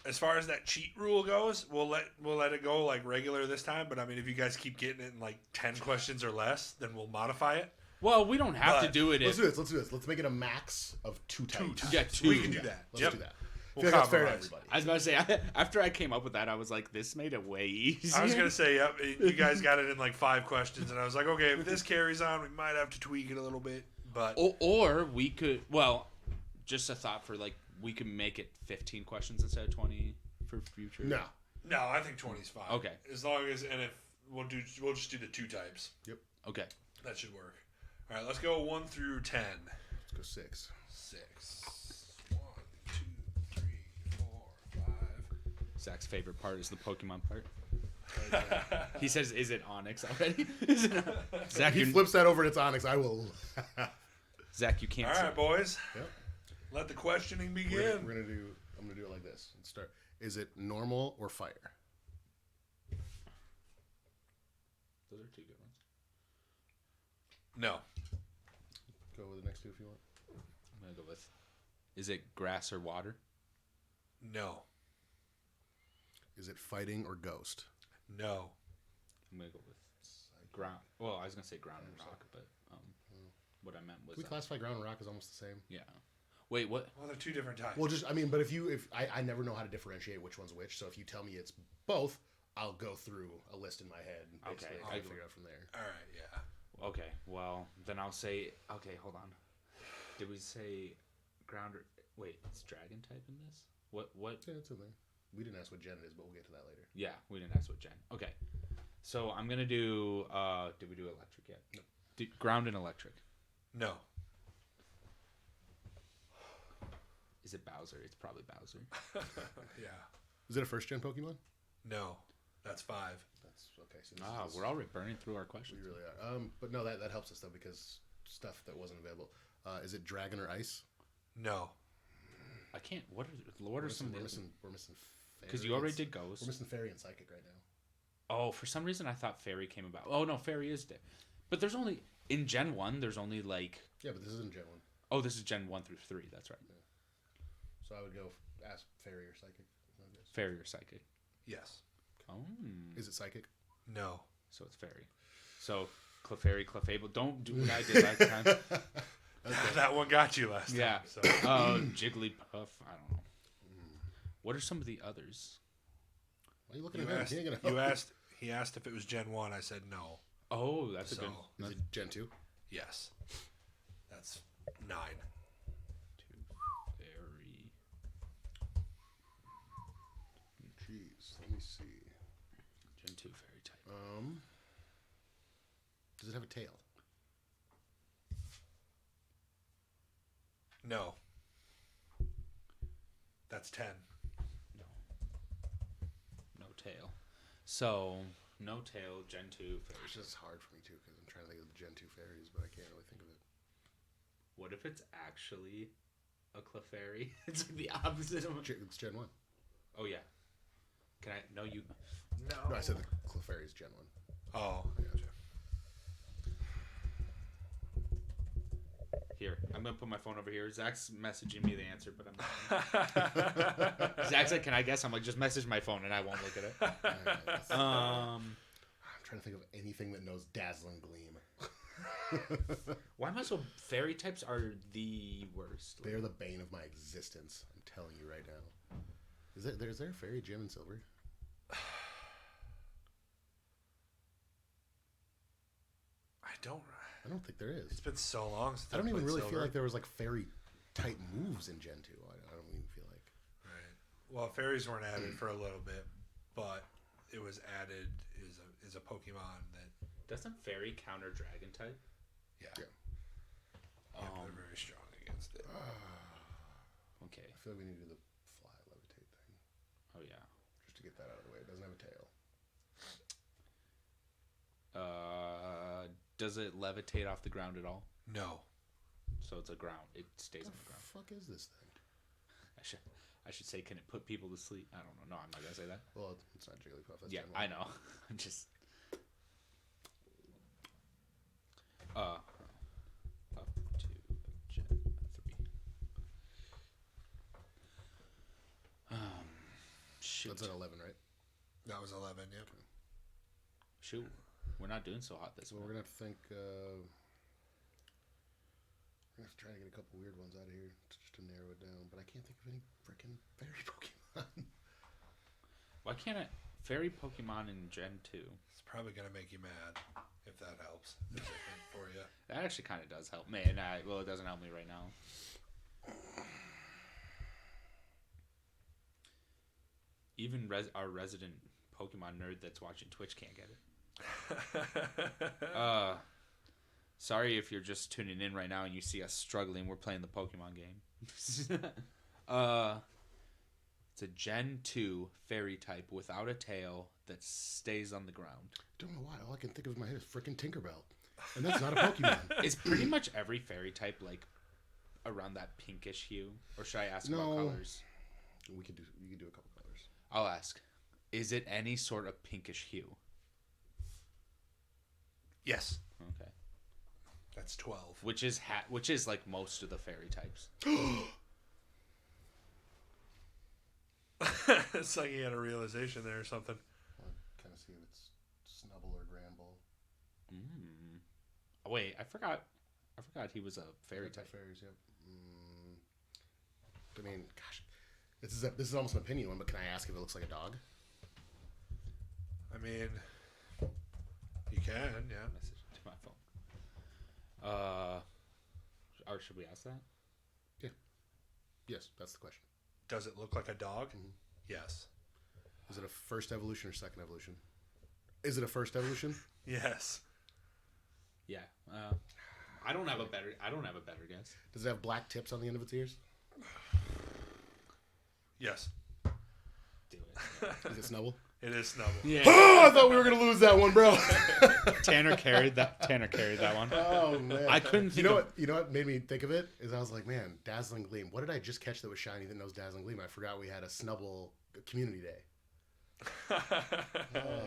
as far as that cheat rule goes, we'll let it go like regular this time. But I mean, if you guys keep getting it in like 10 questions or less, then we'll modify it. Well, we don't have to But- do it. Let's If, do this. Let's do this. Let's make it a max of two types. Yeah, two. We can do that. Let's Yep. do that. We'll I feel like that's fair to compromise. everybody. I was about to say, after I came up with that, I was like, this made it way easier. I was gonna say, yep. You guys got it in like 5 questions, and I was like, okay, if this carries on, we might have to tweak it a little bit. But Or we could, well, just a thought for like, we could make it 15 questions instead of 20 for future. No. no, I think 20 is fine. Okay. As long as if we'll just do the 2 types. Okay. That should work. All right, let's go 1 through 10. Let's go 6. 6. 1, 2, 3, 4, 5. Zach's favorite part is the Pokemon part. He says, "Is it Onyx already?" Is it Zach, If he you, flips that over and it's Onyx, I will. Zach, you can't. All say- right, boys. Yep. Let the questioning We're begin. gonna do. I'm gonna do it like this. Let's start. Is it normal or fire? Those are 2 good ones. No. Go with the next 2 if you want. I'm gonna go with. Is it grass or water? No. Is it fighting or ghost? No. I'm gonna go with ground. Well, I was gonna say ground and rock, but what I meant was We classify ground and rock as almost the same. yeah. Wait, what? Well, they're 2 different types. Well, just I mean, but if I never know how to differentiate which one's which. So if you tell me it's both, I'll go through a list in my head and basically Okay. I'll figure it out from there. All right, yeah. Okay, well then I'll say. Okay, hold on. Did we say ground? Or, wait, it's dragon type in this. What? Yeah, it's in there. We didn't ask what gen it is, but we'll get to that later. Yeah, we didn't ask what gen. Okay, so I'm gonna do. Did we do electric yet? No. Ground and electric. No. Is it Bowser? It's probably Bowser. Yeah. Is it a first gen Pokemon? No. That's 5. That's okay. So this is- We're already burning through our we questions. really are. But no, that helps us though because stuff that wasn't available. Is it dragon or ice? No. I can't. What are some of the others? We're missing. Because you already Fairy. did Ghost. We're missing fairy and psychic right now. Oh, for some reason I thought Fairy came about. Oh no, Fairy is there. But there's only in Gen 1. There's only like. Yeah, but this isn't Gen 1. Oh, this is Gen 1 through 3. That's right. So I would go ask fairy or psychic. I guess. Fairy or Psychic. Yes. Oh. Is it psychic? No. So it's Fairy. So Clefairy, Clefable. Don't do what I did last time. That one got you last Yeah. time. So. Jigglypuff. I don't know. What are some of the others? Why are you looking You at him? asked, He ain't gonna you help. asked. He asked if it was Gen 1. I said no. Oh, that's a So- good. Is it Gen 2? Yes. That's 9. Fairy. Jeez, let me see. Gen 2 Fairy type. Does it have a tail? No. That's 10. tail. So, no tail, Gen 2 It's fairies. just hard for me too because I'm trying to think of the Gen 2 fairies, but I can't really think of it. What if it's actually a Clefairy? It's like the opposite of... It's Gen 1. Oh, yeah. Can I... No, you... No, I said the Clefairy's Gen 1. Oh, I gotcha. Here, I'm going to put my phone over here. Zach's messaging me the answer, but I'm not... Zach's like, can I guess? I'm like, just message my phone and I won't look at it. I'm trying to think of anything that knows Dazzling Gleam. Why am I so... Fairy types are the worst. They are the bane of my existence. I'm telling you right now. Is there a fairy gem in silver? I don't think there is. It's been so long since I don't even played really Silver. feel like there was like fairy type moves in Gen 2. I don't even feel like. Right. Well, fairies weren't added for a little bit, but it was added is a Pokemon that Doesn't fairy counter dragon type? yeah, Yeah. they're very strong against it. Okay. I feel like we need to do the fly levitate thing Oh, yeah. just to get that out of the way. It doesn't have a tail. Does it levitate off the ground at all? No. So it's a ground. It stays on What the the ground. fuck is this thing? I should say, can it put people to sleep? I don't know. No, I'm not gonna say that. Well, it's not Jigglypuff. That's Yeah, Gen 1. I know. I'm just. Up to Gen 3. Shoot. That's at 11, right? That was 11, yep. Shoot. We're not doing so hot this So one. we're gonna have to think. We're gonna have to try to get a couple weird ones out of here just to narrow it down. But I can't think of any freaking fairy Pokemon. Why can't it? Fairy Pokemon in Gen 2. It's probably going to make you mad, if that helps. As a hint for you. That actually kind of does help me. And well, it doesn't help me right now. Even our resident Pokemon nerd that's watching Twitch can't get it. Sorry if you're just tuning in right now and you see us struggling. We're playing the Pokemon game. It's a Gen 2 fairy type without a tail that stays on the ground. Don't know why. All I can think of in my head is freaking Tinkerbell, and that's not a Pokemon. Is pretty much every fairy type like around that pinkish hue? Or should I ask about No. colors? You could do a couple colors. I'll ask. Is it any sort of pinkish hue? Yes. Okay. That's 12. Which is which is like most of the fairy types. It's like he had a realization there or something. I kind of see if it's Snubble or Granbull. Oh, wait, I forgot he was a fairy type. Fairies, yep. I mean, gosh, this is almost an opinion one, but can I ask if it looks like a dog? I mean, you can, yeah. Message to my phone. Or should we ask that? Yes, that's the question. Does it look like a dog? Mhm. Yes. Is it a first evolution or second evolution? Is it a first evolution? Yes. Yeah. I don't have a better guess. Does it have black tips on the end of its ears? Yes. Do it. Is it Snubble? It is Snubble. Yeah. Oh, I thought we were gonna lose that one, bro. Tanner carried that one. Oh man, I couldn't think You know what made me think of it is I was like, man, Dazzling Gleam. What did I just catch that was shiny that knows Dazzling Gleam? I forgot we had a Snubble community day.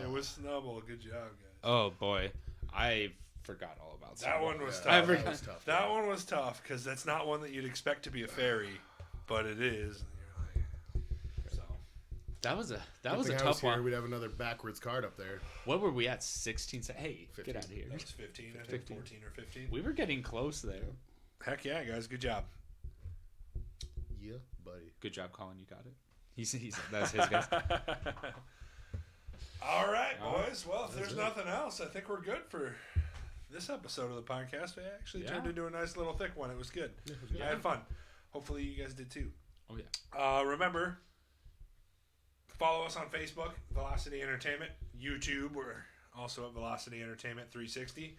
It was Snubble. Good job, guys. Oh boy, I forgot all about That one was tough. I that forgot. was tough. That one was tough because that's not one that you'd expect to be a fairy, but it is. And you're like, so. That was a Good thing I tough here, one. We'd have another backwards card up there. What were we at? 16. Hey, 15. get out of here. That was 15, I think. 15. 14 or 15. We were getting close there. Heck yeah, guys. Good job. Yeah, buddy. Good job, Colin. You got it. He's that's his guess. All right, boys. Well, if That's there's it. nothing else, I think we're good for this episode of the podcast. It actually Yeah. turned into a nice little thick one. It was good. Yeah, it was good. I had fun. Hopefully you guys did too. Oh yeah. Remember, follow us on Facebook, Velocity Entertainment. YouTube, we're also at Velocity Entertainment 360.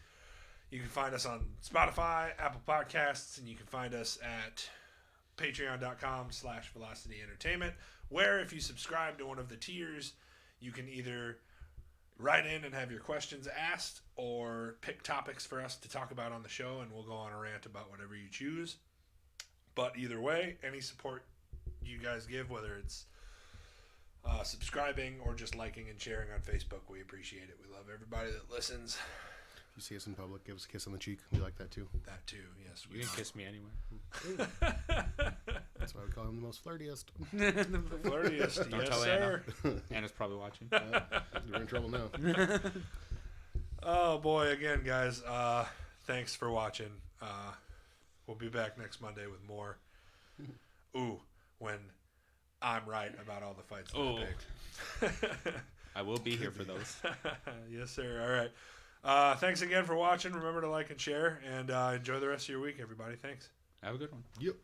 You can find us on Spotify, Apple Podcasts, and you can find us at patreon.com/Velocity Entertainment, where if you subscribe to one of the tiers, You can either write in and have your questions asked, or pick topics for us to talk about on the show, and we'll go on a rant about whatever you choose. But either way, any support you guys give, whether it's subscribing or just liking and sharing on Facebook, we appreciate it. We love everybody that listens. If you see us in public, give us a kiss on the cheek. We like that too. That too, yes. You can kiss me anywhere. That's why we call him the most flirtiest. The flirtiest, Don't yes, tell sir. Anna's probably watching. You're in trouble now. Oh boy, again, guys. Thanks for watching. We'll be back next Monday with more. Ooh, when I'm right about all the fights that I picked. I will be here for those. Yes, sir. All right. Thanks again for watching. Remember to like and share, and enjoy the rest of your week, everybody. Thanks. Have a good one. Yep.